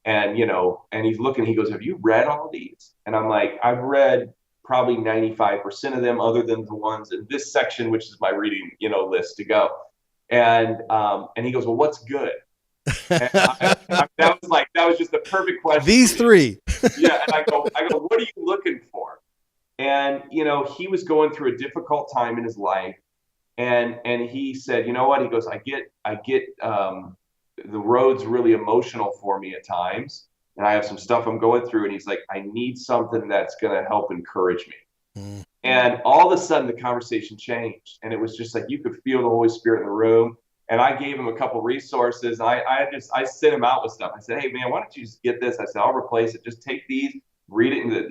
B: and he's looking. He goes, "Have you read all these?" And I'm like, "I've read probably 95% of them, other than the ones in this section, which is my reading, list to go." And he goes, "Well, what's good?" And that was just the perfect question
A: These
B: for me.
A: three.
B: Yeah, and I go, "What are you looking for?" And he was going through a difficult time in his life, and he said, "You know what?" He goes, "I get the road's really emotional for me at times, and I have some stuff I'm going through." And he's like, "I need something that's going to help encourage me."
A: Mm.
B: And all of a sudden, the conversation changed, and it was just like you could feel the Holy Spirit in the room. And I gave him a couple resources. And I sent him out with stuff. I said, "Hey man, why don't you just get this?" I said, "I'll replace it. Just take these, read it in the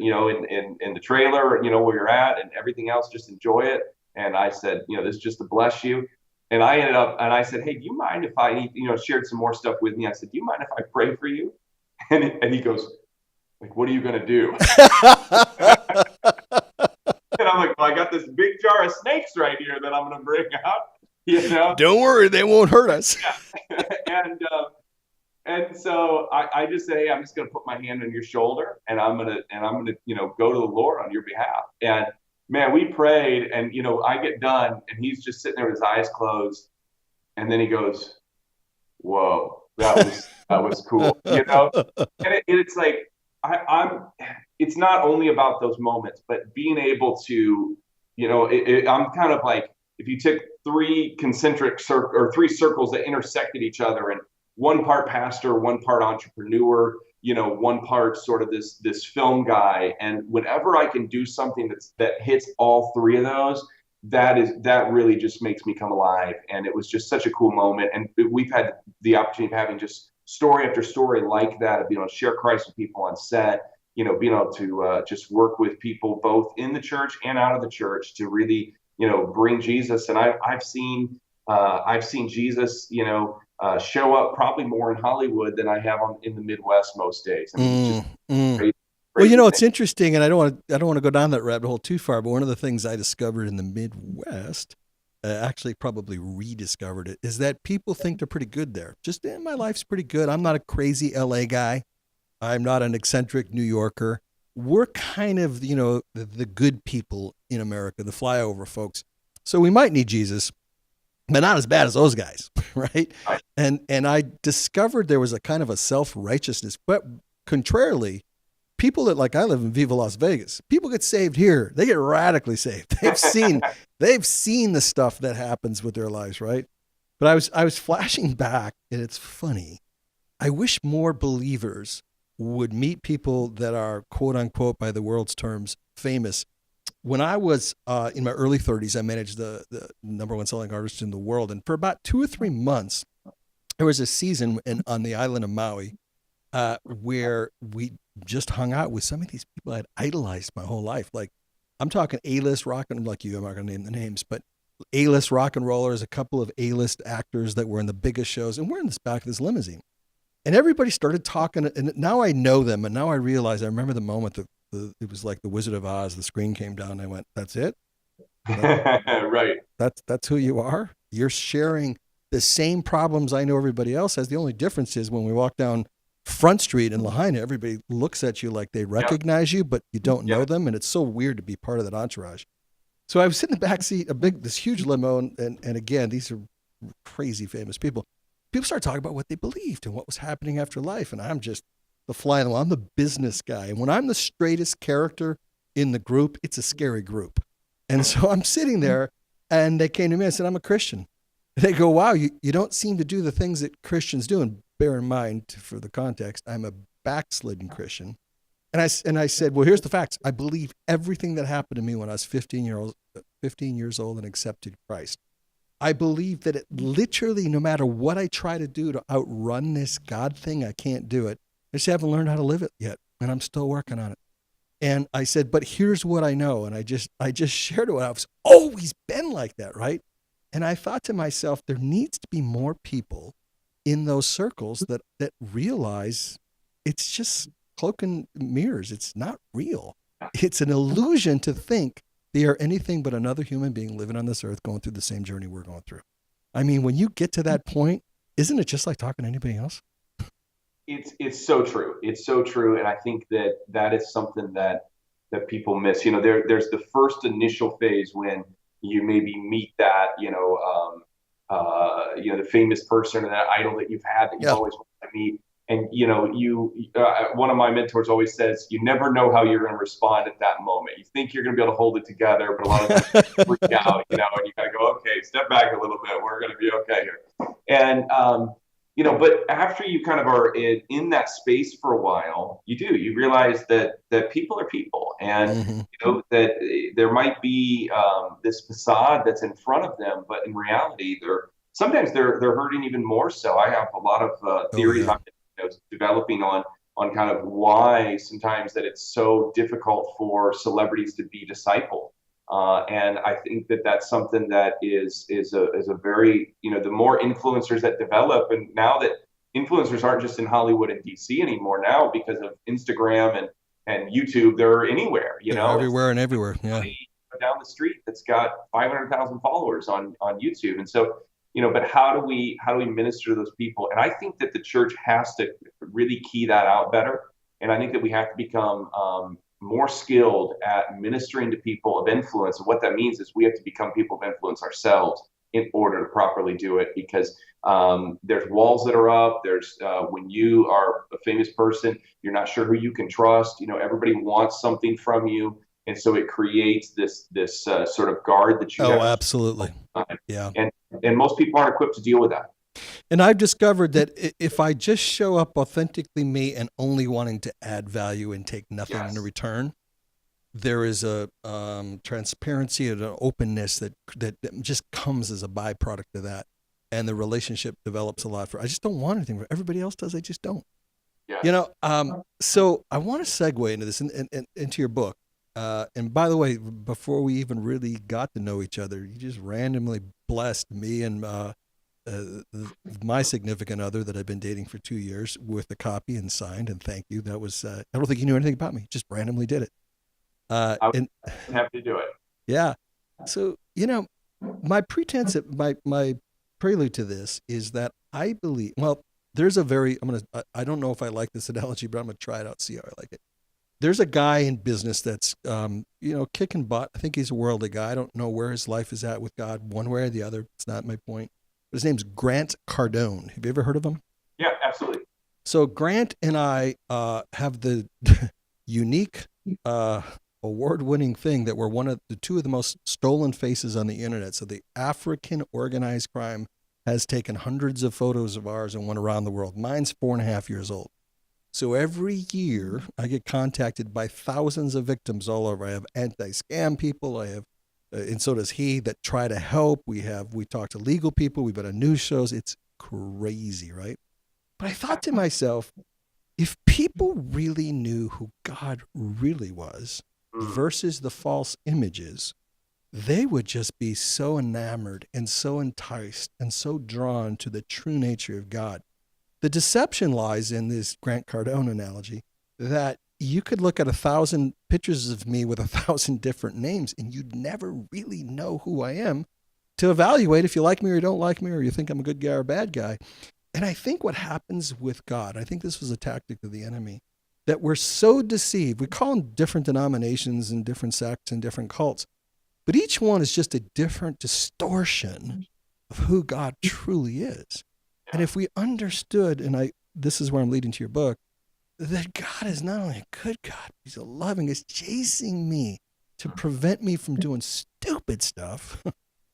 B: in the trailer, where you're at, and everything else, just enjoy it." And I said, "This is just to bless you." And I said, "Hey, do you mind if I, shared some more stuff with me?" I said, "Do you mind if I pray for you?" And he goes, like, "What are you gonna do?" And I'm like, "Well, I got this big jar of snakes right here that I'm gonna bring out,
A: Don't worry, they won't hurt us.
B: Yeah. And so I just say, "Hey, I'm just gonna put my hand on your shoulder, and I'm gonna go to the Lord on your behalf." And man, we prayed, and I get done, and he's just sitting there with his eyes closed, and then he goes, "Whoa, that was cool," And it's like I'm. It's not only about those moments, but being able to, I'm kind of like, if you took three or three circles that intersected each other, and one part pastor, one part entrepreneur, one part sort of this film guy. And whenever I can do something that hits all three of those, that really just makes me come alive. And it was just such a cool moment. And we've had the opportunity of having just story after story like that, of being able to share Christ with people on set, being able to just work with people both in the church and out of the church to really, bring Jesus. And I've seen Jesus, show up probably more in Hollywood than I have in the Midwest most days. I mean, it's just crazy.
A: Well, it's interesting, and I don't want to go down that rabbit hole too far, but one of the things I discovered in the Midwest, actually probably rediscovered it, is that people think they're pretty good there. Just, my life's pretty good. I'm not a crazy LA guy. I'm not an eccentric New Yorker. We're kind of, the good people in America, the flyover folks. So we might need Jesus, but not as bad as those guys, right? And I discovered there was a kind of a self-righteousness, but contrarily, people that, like, I live in Viva Las Vegas, people get saved here. They get radically saved. They've seen the stuff that happens with their lives, right? But I was flashing back, and it's funny. I wish more believers would meet people that are, quote unquote, by the world's terms, famous. When I was in my early 30s, I managed the number one selling artist in the world. And for about 2 or 3 months, there was a season on the island of Maui where we just hung out with some of these people I'd idolized my whole life. Like, I'm talking A-list rock and, like you, I'm not going to name the names, but A-list rock and rollers, a couple of A-list actors that were in the biggest shows, and we're in this back of this limousine. And everybody started talking, and now I know them, and now I realize, I remember the moment that it was like the Wizard of Oz, the screen came down, and I went, that's it?
B: Right.
A: That's who you are? You're sharing the same problems I know everybody else has. The only difference is when we walk down Front Street in Lahaina, everybody looks at you like they recognize you, but you don't know them, and it's so weird to be part of that entourage. So I was sitting in the back seat, this huge limo, and again, these are crazy famous people. People start talking about what they believed and what was happening after life, and I'm just the fly on the wall. I'm the business guy, and when I'm the straightest character in the group, it's a scary group. And so I'm sitting there, and they came to me and said, I'm a Christian. And they go, wow, you don't seem to do the things that Christians do. And bear in mind, for the context, I'm a backslidden Christian. And I said, well, here's the facts. I believe everything that happened to me when I was 15 years old and accepted Christ. I believe that it literally, no matter what I try to do to outrun this God thing, I can't do it. I just haven't learned how to live it yet, and I'm still working on it. And I said, but here's what I know. And I just shared it. I've always been like that, right? And I thought to myself, there needs to be more people in those circles that realize it's just cloak and mirrors. It's not real. It's an illusion to think they are anything but another human being living on this earth, going through the same journey we're going through. I mean, when you get to that point, isn't it just like talking to anybody else?
B: It's so true. It's so true. And I think that is something that people miss. There's the first initial phase when you maybe meet that, the famous person or that idol that you've had that you've always wanted to meet. And, one of my mentors always says, you never know how you're going to respond at that moment. You think you're going to be able to hold it together, but a lot of times you freak out, and you got to go, okay, step back a little bit. We're going to be okay here. And, but after you kind of are in that space for a while, you realize that people are people, and, that there might be this facade that's in front of them, but in reality, sometimes they're hurting even more so. I have a lot of theories on developing on kind of why sometimes that it's so difficult for celebrities to be discipled. And I think that that's something that is a very, the more influencers that develop, and now that influencers aren't just in Hollywood and DC anymore now because of Instagram and YouTube, they're anywhere,
A: everywhere and everywhere. Yeah.
B: Down the street that's got 500,000 followers on YouTube. And so, but how do we minister to those people? And I think that the church has to really key that out better. And I think that we have to become more skilled at ministering to people of influence. And what that means is we have to become people of influence ourselves in order to properly do it, because there's walls that are up. There's when you are a famous person, you're not sure who you can trust. Everybody wants something from you. And so it creates this sort of guard that you
A: Oh,
B: have to
A: absolutely.
B: keep.
A: Yeah.
B: And most people aren't equipped to deal with that.
A: And I've discovered that if I just show up authentically me and only wanting to add value and take nothing in
B: Yes.
A: return, there is a transparency and an openness that just comes as a byproduct of that, and the relationship develops a lot. I just don't want anything. Everybody else does. I just don't.
B: Yes.
A: You know. So I want to segue into this and into your book. And by the way, before we even really got to know each other, you just randomly blessed me and my significant other that I've been dating for 2 years with a copy and signed. And thank you. That was I don't think you knew anything about me. Just randomly did it.
B: I was
A: And
B: happy to do it.
A: yeah. So, my pretense, my prelude to this is that I believe, well, there's a very, I don't know if I like this analogy, but I'm going to try it out, see how I like it. There's a guy in business that's, kicking butt. I think he's a worldly guy. I don't know where his life is at with God, one way or the other. It's not my point. But his name's Grant Cardone. Have you ever heard of him?
B: Yeah, absolutely.
A: So Grant and I have the unique award-winning thing that we're two of the most stolen faces on the internet. So the African organized crime has taken hundreds of photos of ours and went around the world. Mine's 4.5 years old. So every year I get contacted by thousands of victims all over. I have anti-scam people. I have, and so does he, that try to help. We talk to legal people. We've been on news shows. It's crazy, right? But I thought to myself, if people really knew who God really was versus the false images, they would just be so enamored and so enticed and so drawn to the true nature of God. The deception lies in this Grant Cardone analogy that you could look at 1,000 pictures of me with 1,000 different names and you'd never really know who I am to evaluate if you like me or you don't like me or you think I'm a good guy or a bad guy. And I think what happens with God, I think this was a tactic of the enemy, that we're so deceived. We call them different denominations and different sects and different cults, but each one is just a different distortion of who God truly is. And if we understood, and this is where I'm leading to your book, that God is not only a good God, he's a loving, he's chasing me to prevent me from doing stupid stuff.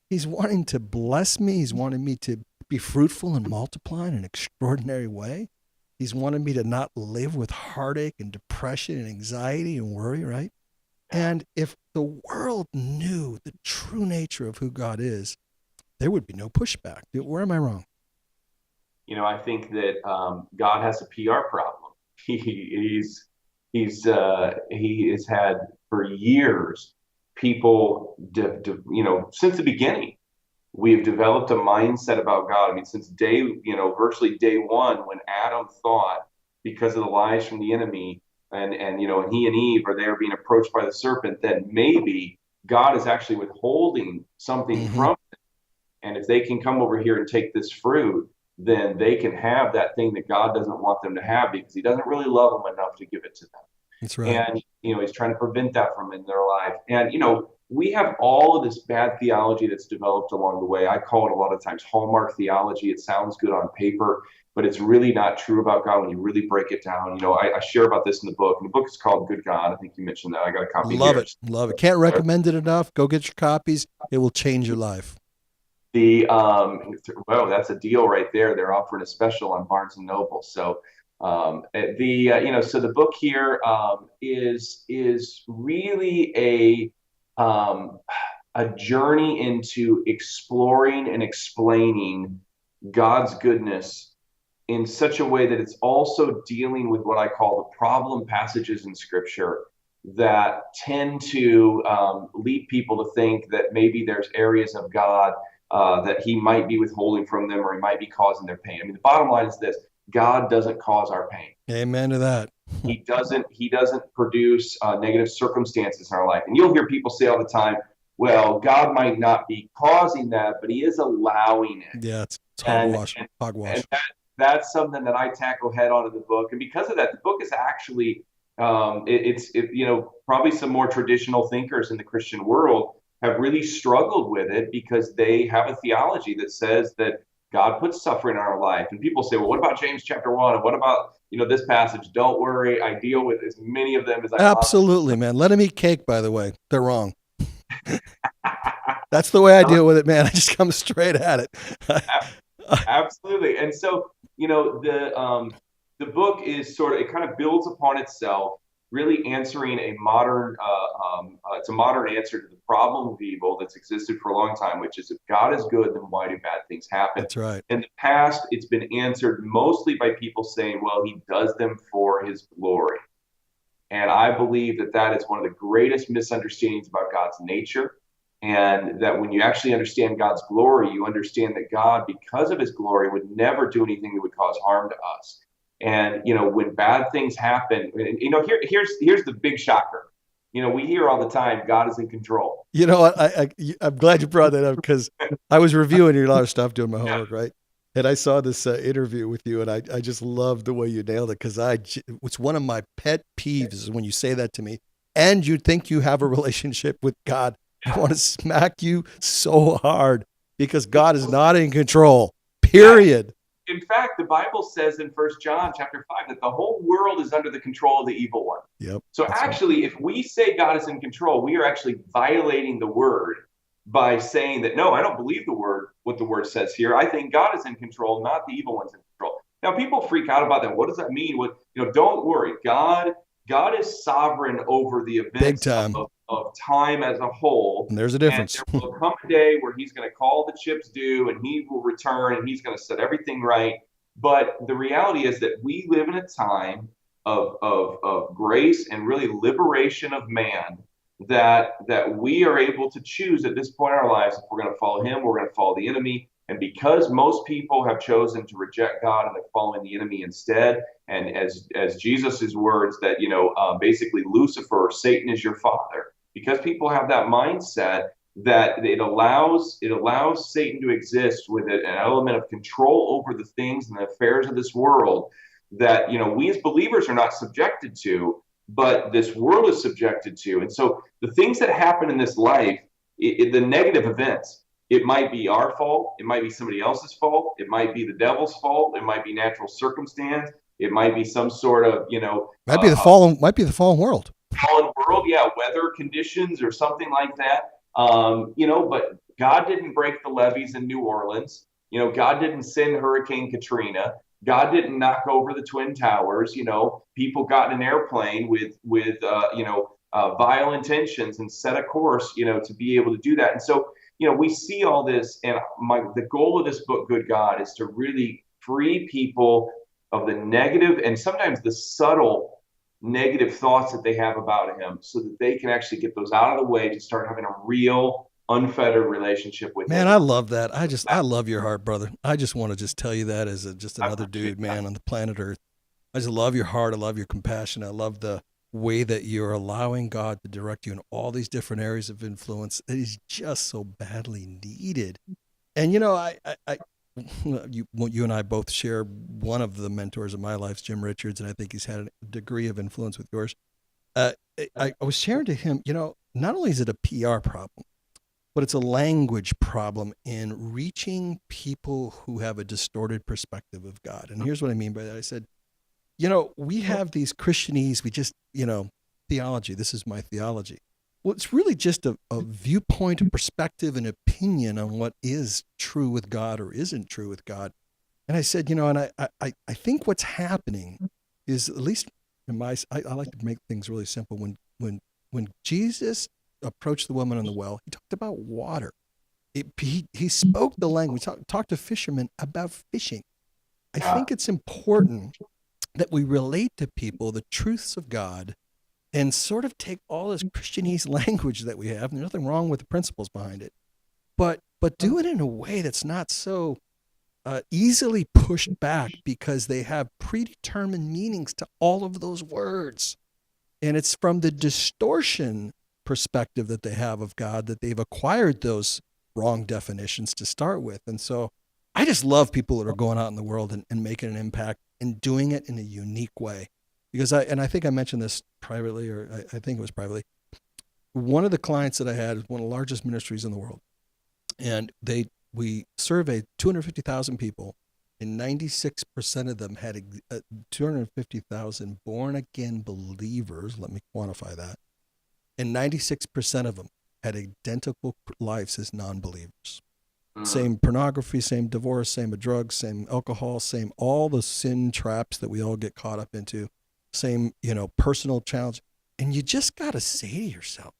A: He's wanting to bless me. He's wanting me to be fruitful and multiply in an extraordinary way. He's wanted me to not live with heartache and depression and anxiety and worry, right? And if the world knew the true nature of who God is, there would be no pushback. Where am I wrong?
B: I think that God has a PR problem. He has had for years people, since the beginning, we have developed a mindset about God. I mean, since virtually day one, when Adam thought, because of the lies from the enemy, and he and Eve are there being approached by the serpent, that maybe God is actually withholding something from them. And if they can come over here and take this fruit, then they can have that thing that God doesn't want them to have because he doesn't really love them enough to give it to them.
A: That's right.
B: And, he's trying to prevent that from in their life. And, we have all of this bad theology that's developed along the way. I call it a lot of times Hallmark theology. It sounds good on paper, but it's really not true about God when you really break it down. I share about this in the book. And the book is called Good God. I think you mentioned that. I got a copy
A: Love
B: here.
A: Love it. Can't recommend it enough. Go get your copies. It will change your life.
B: Well, that's a deal right there. They're offering a special on Barnes and Noble. So, so the book here is really a journey into exploring and explaining God's goodness in such a way that it's also dealing with what I call the problem passages in Scripture that tend to lead people to think that maybe there's areas of God that he might be withholding from them or he might be causing their pain. I mean, the bottom line is this: God doesn't cause our pain.
A: Amen to that.
B: He doesn't produce negative circumstances in our life. And you'll hear people say all the time, well, God might not be causing that, but he is allowing it.
A: Yeah, it's hogwash. Hogwash.
B: And that's something that I tackle head on in the book. And because of that, the book is actually, probably some more traditional thinkers in the Christian world have really struggled with it because they have a theology that says that God puts suffering in our life. And people say, well, what about James chapter 1? And what about, this passage? Don't worry. I deal with as many of them as I possibly
A: Absolutely, man. Let them eat cake, by the way. They're wrong. That's the way I deal with it, man. I just come straight at it.
B: Absolutely. And so, the book is it kind of builds upon itself, really answering it's a modern answer to the problem of evil that's existed for a long time, which is if God is good, then why do bad things happen?
A: That's right.
B: In the past, it's been answered mostly by people saying, well, he does them for his glory. And I believe that is one of the greatest misunderstandings about God's nature. And that when you actually understand God's glory, you understand that God, because of his glory, would never do anything that would cause harm to us. And, when bad things happen, here's the big shocker. We hear all the time, God is in control.
A: You know what? I'm glad you brought that up because I was reviewing your lot of stuff, doing my homework, right? And I saw this interview with you, and I just love the way you nailed it because it's one of my pet peeves is when you say that to me, and you think you have a relationship with God. I want to smack you so hard because God is not in control, period.
B: In fact, the Bible says in 1 John chapter 5 that the whole world is under the control of the evil one.
A: Yep.
B: So actually, if we say God is in control, we are actually violating the word by saying that, no, I don't believe what the word says here. I think God is in control, not the evil one's in control. Now, people freak out about that. What does that mean? Don't worry. God is sovereign over the events of time as a whole.
A: And there's a difference.
B: And there will come a day where he's going to call the chips due and he will return and he's going to set everything right. But the reality is that we live in a time of grace and really liberation of man that we are able to choose at this point in our lives if we're going to follow him, we're going to follow the enemy. And because most people have chosen to reject God and they're following the enemy instead, and as Jesus's words that, basically Lucifer, Satan is your father, because people have that mindset that it allows Satan to exist with an element of control over the things and the affairs of this world that, we as believers are not subjected to, but this world is subjected to. And so the things that happen in this life, the negative events, it might be our fault. It might be somebody else's fault. It might be the devil's fault. It might be natural circumstance. It might be some sort of,
A: might be the fallen world.
B: Fallen world, yeah, weather conditions or something like that. But God didn't break the levees in New Orleans. God didn't send Hurricane Katrina. God didn't knock over the Twin Towers. People got in an airplane with vile intentions and set a course, to be able to do that. And so, we see all this, and the goal of this book, Good God, is to really free people of the negative and sometimes the subtle negative thoughts that they have about him so that they can actually get those out of the way to start having a real, unfettered relationship with him.
A: Man, I love that. I love your heart, brother. I just want to just tell you that as just another dude, man, on the planet Earth. I just love your heart. I love your compassion. I love the way that you're allowing God to direct you in all these different areas of influence that is just so badly needed. And you and I both share one of the mentors of my life, Jim Richards, and I think he's had a degree of influence with yours. I was sharing to him, not only is it a PR problem, but it's a language problem in reaching people who have a distorted perspective of God. And here's what I mean by that. I said, we have these Christianese, we just, theology. This is my theology. Well, it's really just a viewpoint, a perspective, an opinion on what is true with God or isn't true with God. And I said, and I think what's happening is, at least in I like to make things really simple. When Jesus approached the woman on the well, he talked about water. He spoke the language, talked to fishermen about fishing. I think it's important that we relate to people the truths of God and sort of take all this Christianese language that we have, and there's nothing wrong with the principles behind it, but do it in a way that's not so easily pushed back because they have predetermined meanings to all of those words. And it's from the distortion perspective that they have of God that they've acquired those wrong definitions to start with. And so I just love people that are going out in the world and making an impact and doing it in a unique way. Because I think I mentioned this privately, or I think it was privately. One of the clients that I had is one of the largest ministries in the world. And they we surveyed 250,000 people, and 96% of them had 250,000 born again believers. Let me quantify that. And 96% of them had identical lives as non-believers. Same pornography, same divorce, same drugs, same alcohol, same all the sin traps that we all get caught up into, same, personal challenge. And you just got to say to yourself,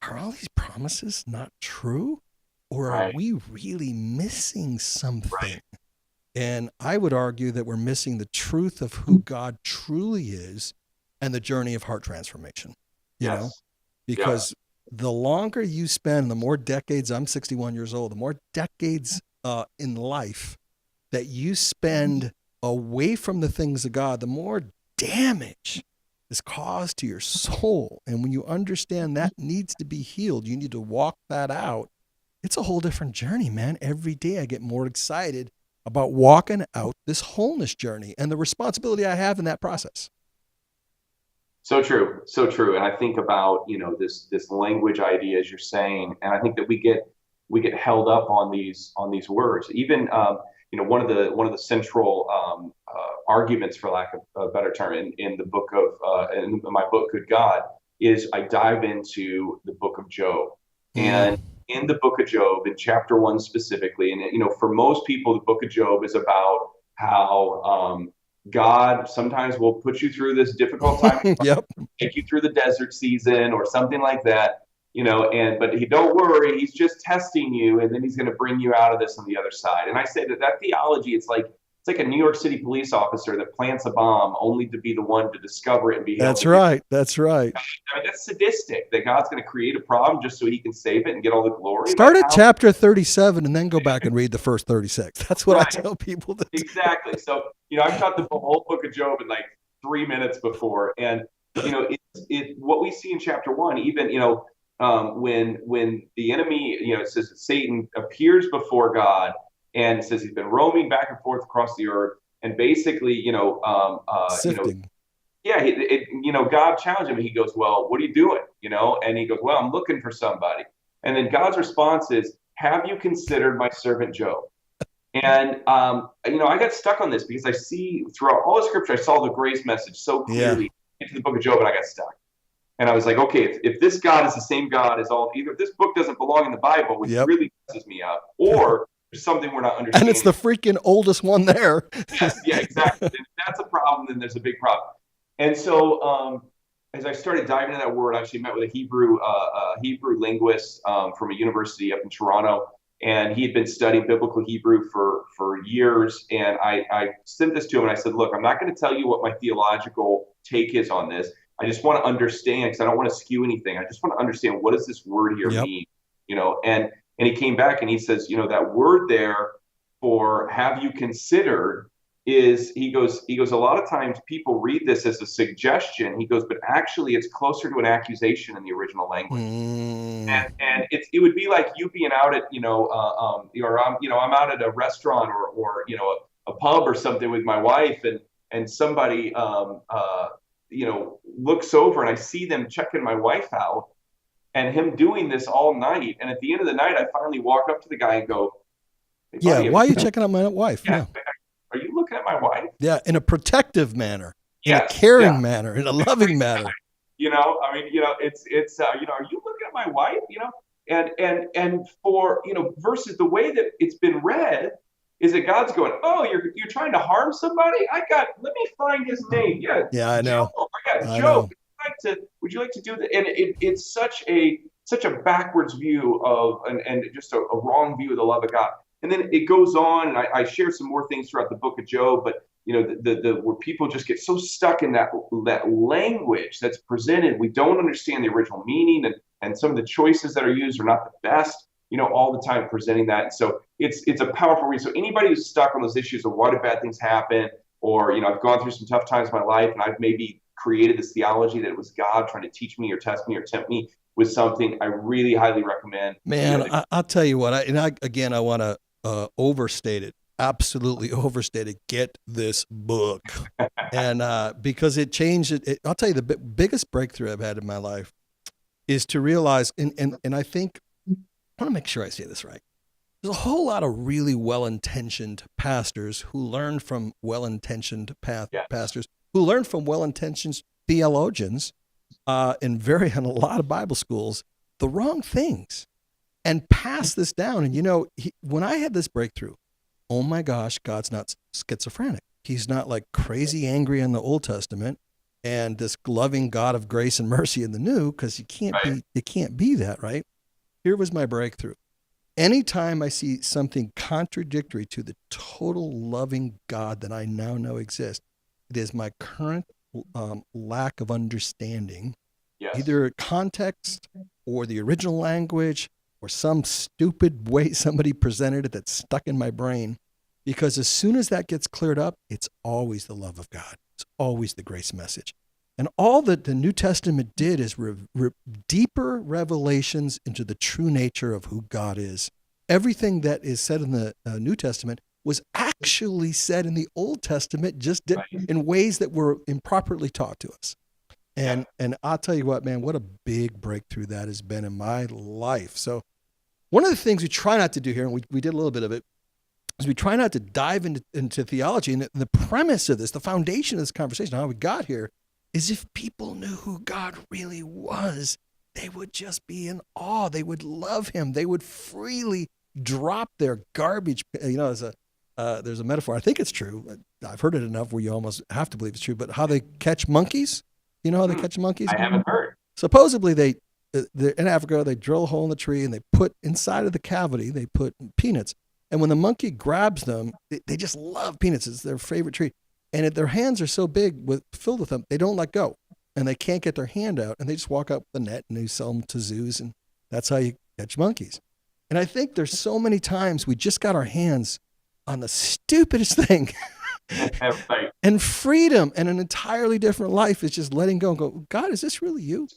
A: are all these promises not true? Or are we really missing something? Right. And I would argue that we're missing the truth of who God truly is and the journey of heart transformation, you know, because the longer you spend, the more decades, I'm 61 years old, the more decades in life that you spend away from the things of God, the more damage is caused to your soul. And when you understand that needs to be healed, you need to walk that out. It's a whole different journey, man. Every day I get more excited about walking out this wholeness journey and the responsibility I have in that process.
B: So true, so true. And I think about, this language idea, as you're saying, and I think that we get held up on these words. Even one of the central arguments, for lack of a better term, in the book of in my book, Good God, is I dive into the book of Job. And in the book of Job, in chapter 1 specifically, and for most people, the book of Job is about how God sometimes will put you through this difficult time, take you through the desert season or something like that, but don't worry, he's just testing you, and then he's going to bring you out of this on the other side. And I say that theology, it's like a New York City police officer that plants a bomb only to be the one to discover it and be held.
A: That's right. That's right.
B: I mean, that's sadistic, that God's going to create a problem just so he can save it and get all the glory.
A: Start at chapter 37 and then go back and read the first 36. That's what I tell people to do.
B: Exactly. So, I've taught the whole book of Job in like 3 minutes before. And, what we see in chapter 1, even, when the enemy, it says that Satan appears before God, and it says he's been roaming back and forth across the earth, and basically,
A: sifting.
B: God challenged him. He goes, "Well, what are you doing?" And he goes, "Well, I'm looking for somebody." And then God's response is, "Have you considered my servant Job?" And I got stuck on this because I see throughout all the scripture, I saw the grace message so clearly into the book of Job, and I got stuck. And I was like, okay, if this God is the same God as either this book doesn't belong in the Bible, which really messes me up, or there's something we're not understanding.
A: And it's the freaking oldest one there.
B: Yes, yeah, exactly. If that's a problem, then there's a big problem. And so as I started diving into that word, I actually met with a Hebrew linguist from a university up in Toronto, and he had been studying biblical Hebrew for years. And I sent this to him, and I said, look, I'm not going to tell you what my theological take is on this. I just want to understand, because I don't want to skew anything. I just want to understand, what does this word here mean? And he came back and he says, that word there for have you considered is, he goes, a lot of times people read this as a suggestion. He goes, but actually it's closer to an accusation in the original language. And it would be like you being out at, I'm out at a restaurant or a pub or something with my wife, and somebody, looks over, and I see them checking my wife out, and him doing this all night. And at the end of the night, I finally walk up to the guy and go, hey, buddy,
A: why are you checking out my wife?
B: Yeah. Are you looking at my wife?
A: Yeah, in a protective manner, in a caring manner, in a loving manner.
B: Are you looking at my wife? And for, versus the way that it's been read is that God's going, oh, you're trying to harm somebody? let me find his name.
A: Yeah, I know.
B: I got Joe. Would you like to do that? And it's such a backwards view of, and just a wrong view of the love of God. And then it goes on, and I share some more things throughout the book of Job, but where people just get so stuck in that language that's presented, we don't understand the original meaning, and some of the choices that are used are not the best, all the time presenting that. And so it's a powerful read. So anybody who's stuck on those issues of why do bad things happen, or I've gone through some tough times in my life, and I've maybe created this theology that it was God trying to teach me or test me or tempt me with something, I really highly recommend.
A: Man, I'll tell you what, I want to overstate it, absolutely overstate it. Get this book. And because it changed it. I'll tell you, the biggest breakthrough I've had in my life is to realize, and I think, I want to make sure I say this right. There's a whole lot of really well-intentioned pastors who learn from well-intentioned
B: Yes.
A: pastors who learn from well-intentioned theologians in a lot of Bible schools the wrong things and pass this down. And when I had this breakthrough, oh my gosh, God's not schizophrenic. He's not like crazy angry in the Old Testament and this loving God of grace and mercy in the New, because you can't be that, right? Here was my breakthrough. Anytime I see something contradictory to the total loving God that I now know exists, it is my current lack of understanding, either context or the original language or some stupid way somebody presented it that's stuck in my brain. Because as soon as that gets cleared up, it's always the love of God. It's always the grace message. And all that the New Testament did is deeper revelations into the true nature of who God is. Everything that is said in the New Testament was actually said in the Old Testament, just in ways that were improperly taught to us. And I'll tell you what, man, what a big breakthrough that has been in my life. So one of the things we try not to do here, and we did a little bit of it, is we try not to dive into theology. And the premise of this, the foundation of this conversation, how we got here, is if people knew who God really was, they would just be in awe. They would love him. They would freely drop their garbage. There's a metaphor. I think it's true. I've heard it enough where you almost have to believe it's true. But how they catch monkeys? You know how they catch monkeys?
B: I haven't heard.
A: Supposedly they're in Africa, they drill a hole in the tree and they put inside of the cavity, they put peanuts. And when the monkey grabs them, they just love peanuts. It's their favorite treat. And their hands are so big filled with them, they don't let go. And they can't get their hand out. And they just walk up the net and they sell them to zoos. And that's how you catch monkeys. And I think there's so many times we just got our hands on the stupidest thing. And freedom and an entirely different life is just letting go and go, God, is this really you?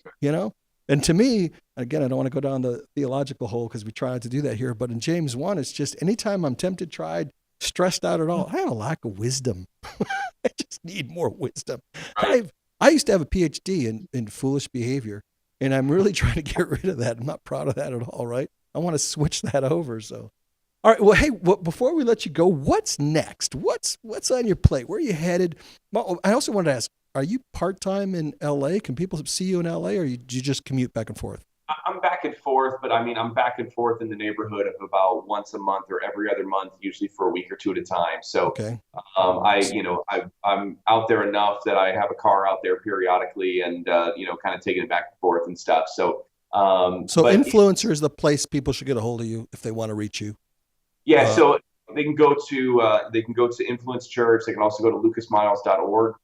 A: And to me, again, I don't want to go down the theological hole because we try to do that here. But in James 1, it's just anytime I'm tempted, tried, stressed out at all, I have a lack of wisdom. I just need more wisdom. I used to have a PhD in foolish behavior, and I'm really trying to get rid of that. I'm not proud of that at all, right? I want to switch that over. So, all right. Well, hey, before we let you go, what's next? What's on your plate? Where are you headed? Well, I also wanted to ask, are you part-time in LA? Can people see you in LA, or do you just commute back and forth?
B: I'm back and forth, but I mean, I'm back and forth in the neighborhood of about once a month or every other month, usually for a week or two at a time. So,
A: okay.
B: I'm out there enough that I have a car out there periodically, and kind of taking it back and forth and stuff. So,
A: Influencer is the place people should get a hold of you if they want to reach you.
B: Yeah, so they can go to Influence Church. They can also go to lucasmiles.org.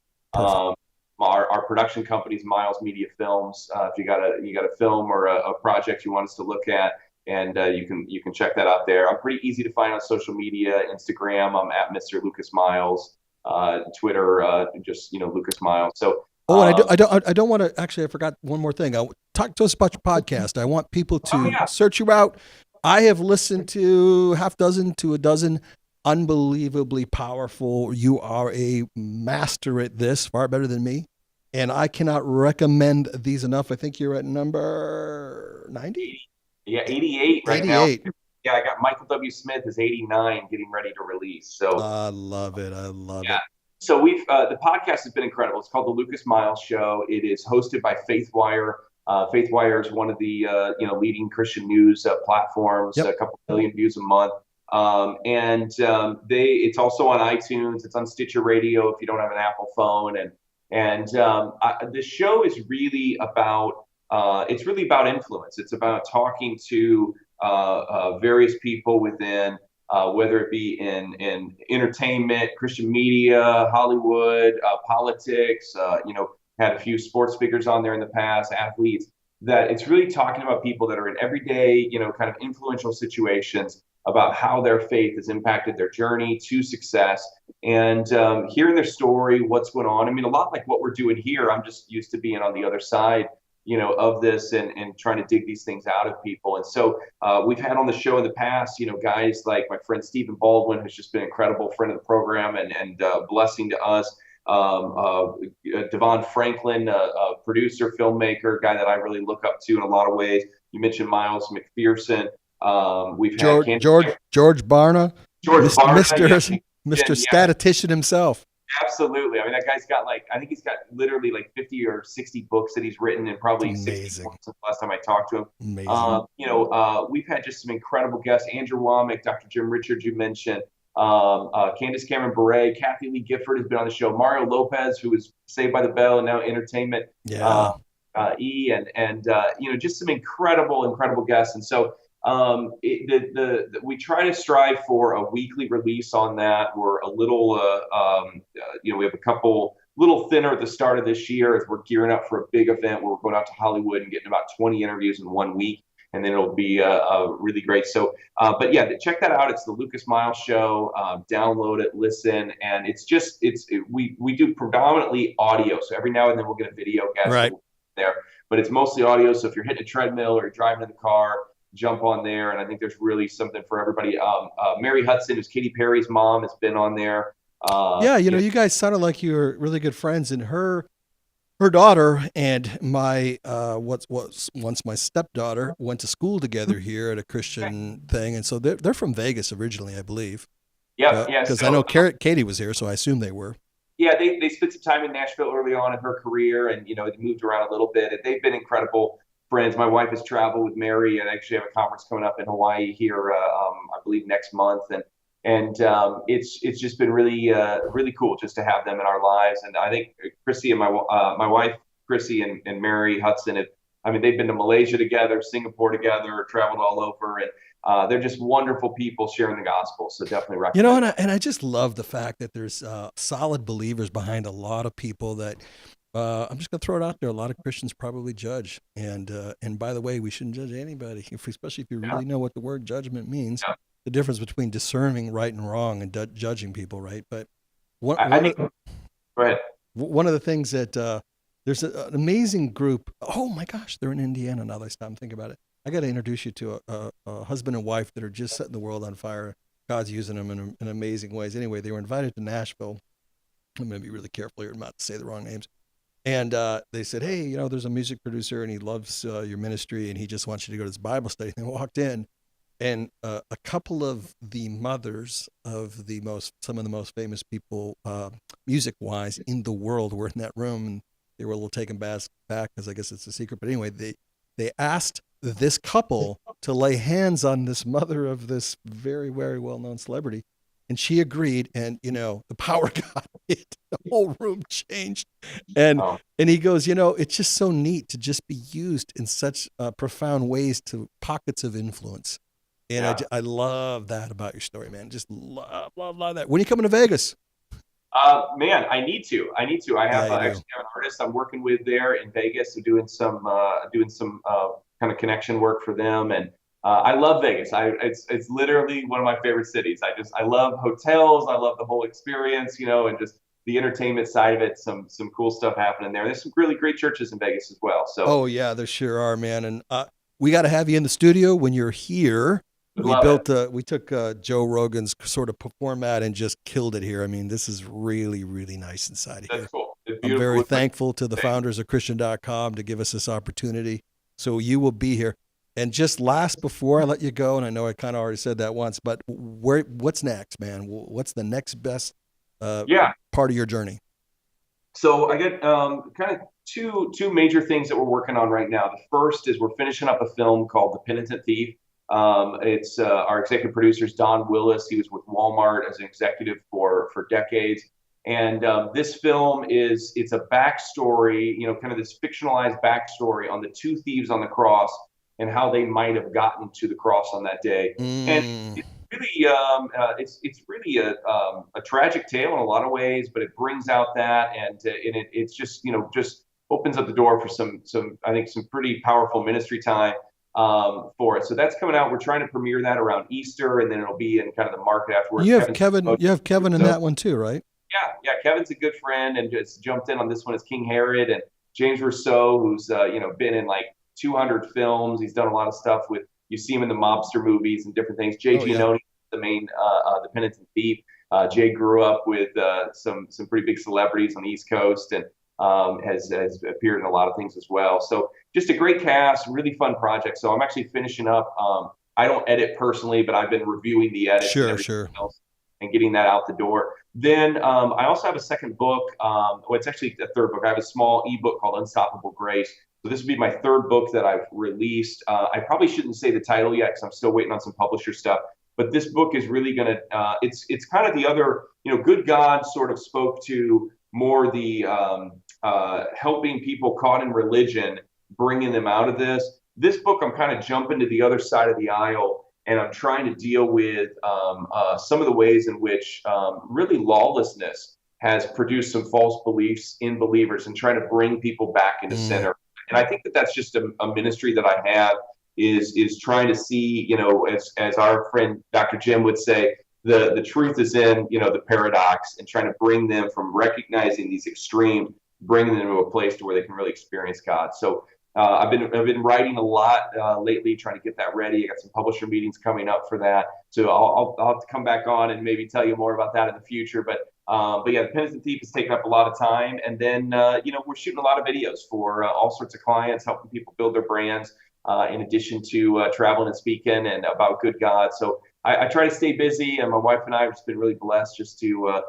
B: Our production company's Miles Media Films. If you got a film or a project you want us to look at, and you can check that out there. I'm pretty easy to find on social media. Instagram, I'm at Mr. Lucas Miles. Twitter, just Lucas Miles. So.
A: I don't want to. Actually, I forgot one more thing. Talk to us about your podcast. I want people to search you out. I have listened to half dozen to a dozen. Unbelievably powerful. You are a master at this, far better than me. And I cannot recommend these enough. I think you're at number 90?
B: Yeah, 88 right 88. Now. Yeah, I got Michael W. Smith is 89, getting ready to release. So
A: I love it. it.
B: So we've the podcast has been incredible. It's called The Lucas Miles Show. It is hosted by FaithWire. FaithWire is one of the leading Christian news platforms. Yep. A couple million views a month. It's also on iTunes. It's on Stitcher Radio if you don't have an Apple phone. The show is really about influence. It's about talking to various people within, whether it be in entertainment, Christian media, Hollywood, politics. Had a few sports figures on there in the past, athletes. That it's really talking about people that are in everyday, kind of influential situations, about how their faith has impacted their journey to success, and hearing their story, what's going on. I mean, a lot like what we're doing here. I'm just used to being on the other side, of this and trying to dig these things out of people. And so we've had on the show in the past, guys like my friend Stephen Baldwin, who's just been an incredible friend of the program and blessing to us. Devon Franklin, a producer, filmmaker, guy that I really look up to in a lot of ways. You mentioned Miles McPherson. We've had
A: George
B: Candace
A: George George Barna,
B: George Barna, yeah,
A: Mr.
B: yeah,
A: Statistician himself.
B: absolutely. I mean, that guy's got like, I think he's got literally like 50 or 60 books that he's written, and
A: It's
B: probably 60 more
A: amazing.
B: since the last time I talked to him.
A: Amazing.
B: We've had just some incredible guests: Andrew Womack, Dr. Jim Richards, you mentioned, Candace Cameron Bure, Kathy Lee Gifford has been on the show, Mario Lopez, who was Saved by the Bell and now Entertainment,
A: Yeah.
B: just some incredible guests. And so we try to strive for a weekly release on that. We're a little, we have a couple little thinner at the start of this year as we're gearing up for a big event where we're going out to Hollywood and getting about 20 interviews in 1 week. And then it'll be really great. So, but yeah, check that out. It's the Lucas Miles Show. Download it, listen, and we do predominantly audio. So every now and then we'll get a video guest
A: Right.
B: there, but it's mostly audio. So if you're hitting a treadmill or you're driving in the car, jump on there. And I think there's really something for everybody. Mary Hudson, who's Katy Perry's mom, has been on there.
A: Yeah, you guys sounded like you were really good friends, and her daughter and my what was once my stepdaughter went to school together here at a Christian thing, and so they're from Vegas originally, I believe.
B: Yeah, yeah.
A: Because
B: So,
A: I know Katie was here, so I assume they were.
B: yeah, they spent some time in Nashville early on in her career, and they moved around a little bit. And they've been incredible friends. My wife has traveled with Mary, and I actually have a conference coming up in Hawaii here, I believe next month, and it's just been really cool just to have them in our lives. And I think Chrissy and my wife Chrissy and Mary Hudson they've been to Malaysia together, Singapore together, traveled all over, and they're just wonderful people sharing the gospel. So definitely recommend.
A: And I just love the fact that there's solid believers behind a lot of people that I'm just going to throw it out there. A lot of Christians probably judge, and by the way, we shouldn't judge anybody, especially if you really know what the word judgment means.
B: Yeah.
A: The difference between discerning right and wrong and judging people, right? But
B: Go ahead.
A: one of the things that there's an amazing group. Oh my gosh, they're in Indiana now. This time, think about it. I got to introduce you to a husband and wife that are just setting the world on fire. God's using them in amazing ways. Anyway, they were invited to Nashville. I'm going to be really careful here not to say the wrong names. And they said, hey, there's a music producer and he loves your ministry and he just wants you to go to his Bible study. And they walked in, and a couple of the mothers of some of the most famous people, music-wise, in the world were in that room, and they were a little taken back because I guess it's a secret. But anyway, they asked this couple to lay hands on this mother of this very, very well-known celebrity, and she agreed. And the power of God hit. The whole room changed, and he goes, it's just so neat to just be used in such profound ways to pockets of influence. And yeah. I love that about your story, man. Just love that. When are you coming to Vegas?
B: Man, I need to. I actually have an artist I'm working with there in Vegas, who doing some kind of connection work for them, and I love Vegas. It's literally one of my favorite cities. I love hotels. I love the whole experience, and just the entertainment side of it. Some cool stuff happening there. There's some really great churches in Vegas as well. So.
A: Oh yeah, there sure are, man. And we got to have you in the studio when you're here. We took Joe Rogan's sort of format and just killed it here. I mean, this is really, really nice inside of here.
B: That's cool.
A: I'm very thankful to the founders of Christian.com to give us this opportunity. So you will be here. And just before I let you go, and I know I kind of already said that once, but what's next, man? What's the next best part of your journey?
B: So I get kind of two major things that we're working on right now. The first is we're finishing up a film called The Penitent Thief. It's our executive producer is Don Willis. He was with Walmart as an executive for decades. And this film it's a backstory, kind of this fictionalized backstory on the two thieves on the cross and how they might have gotten to the cross on that day. And it's really a tragic tale in a lot of ways, but it brings out that, and it's just opens up the door for some I think some pretty powerful ministry time for it. So that's coming out. We're trying to premiere that around Easter, and then it'll be in kind of the market afterwards.
A: You have Kevin in that one too, right?
B: Yeah. Kevin's a good friend and just jumped in on this one as King Herod, and James Rousseau, who's been in like 200 films. He's done a lot of stuff with. You see him in the mobster movies and different things. Jay Giannone, the main the Penitent Thief. Jay grew up with some pretty big celebrities on the East Coast, and has appeared in a lot of things as well. So just a great cast, really fun project. So I'm actually finishing up I don't edit personally, but I've been reviewing the edits and
A: Sure,
B: everything
A: sure.
B: else and getting that out the door. Then I also have a second book. Well, it's actually a third book. I have a small ebook called Unstoppable Grace. So this would be my third book that I've released. I probably shouldn't say the title yet because I'm still waiting on some publisher stuff. But this book is really going to, it's kind of the other, Good God sort of spoke to more the helping people caught in religion, bringing them out of this. This book, I'm kind of jumping to the other side of the aisle, and I'm trying to deal with some of the ways in which really lawlessness has produced some false beliefs in believers and trying to bring people back into center. And I think that that's just a ministry that I have is trying to see, as our friend Dr. Jim would say, the truth is in, the paradox, and trying to bring them from recognizing these extremes, bringing them to a place to where they can really experience God. So I've been writing a lot lately, trying to get that ready. I got some publisher meetings coming up for that, so I'll have to come back on and maybe tell you more about that in the future. But yeah, the Penitent Thief has taken up a lot of time, and then we're shooting a lot of videos for all sorts of clients, helping people build their brands, in addition to traveling and speaking and about good God. So I try to stay busy, and my wife and I have just been really blessed just to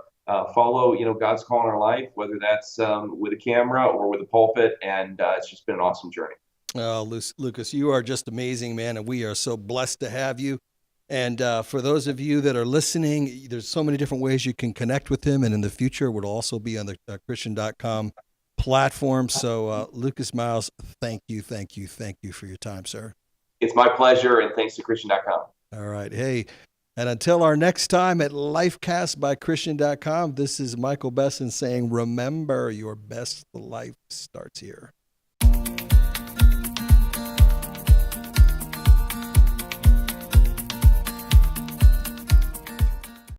B: follow, God's call in our life, whether that's with a camera or with a pulpit, and it's just been an awesome journey.
A: Lucas, you are just amazing, man, and we are so blessed to have you. And for those of you that are listening, there's so many different ways you can connect with him, and in the future, it will also be on the Christian.com platform. So, Lucas Miles, thank you for your time, sir.
B: It's my pleasure, and thanks to Christian.com.
A: All right. Hey, and until our next time at LifeCast by Christian.com, this is Michael Besson saying, remember, your best life starts here.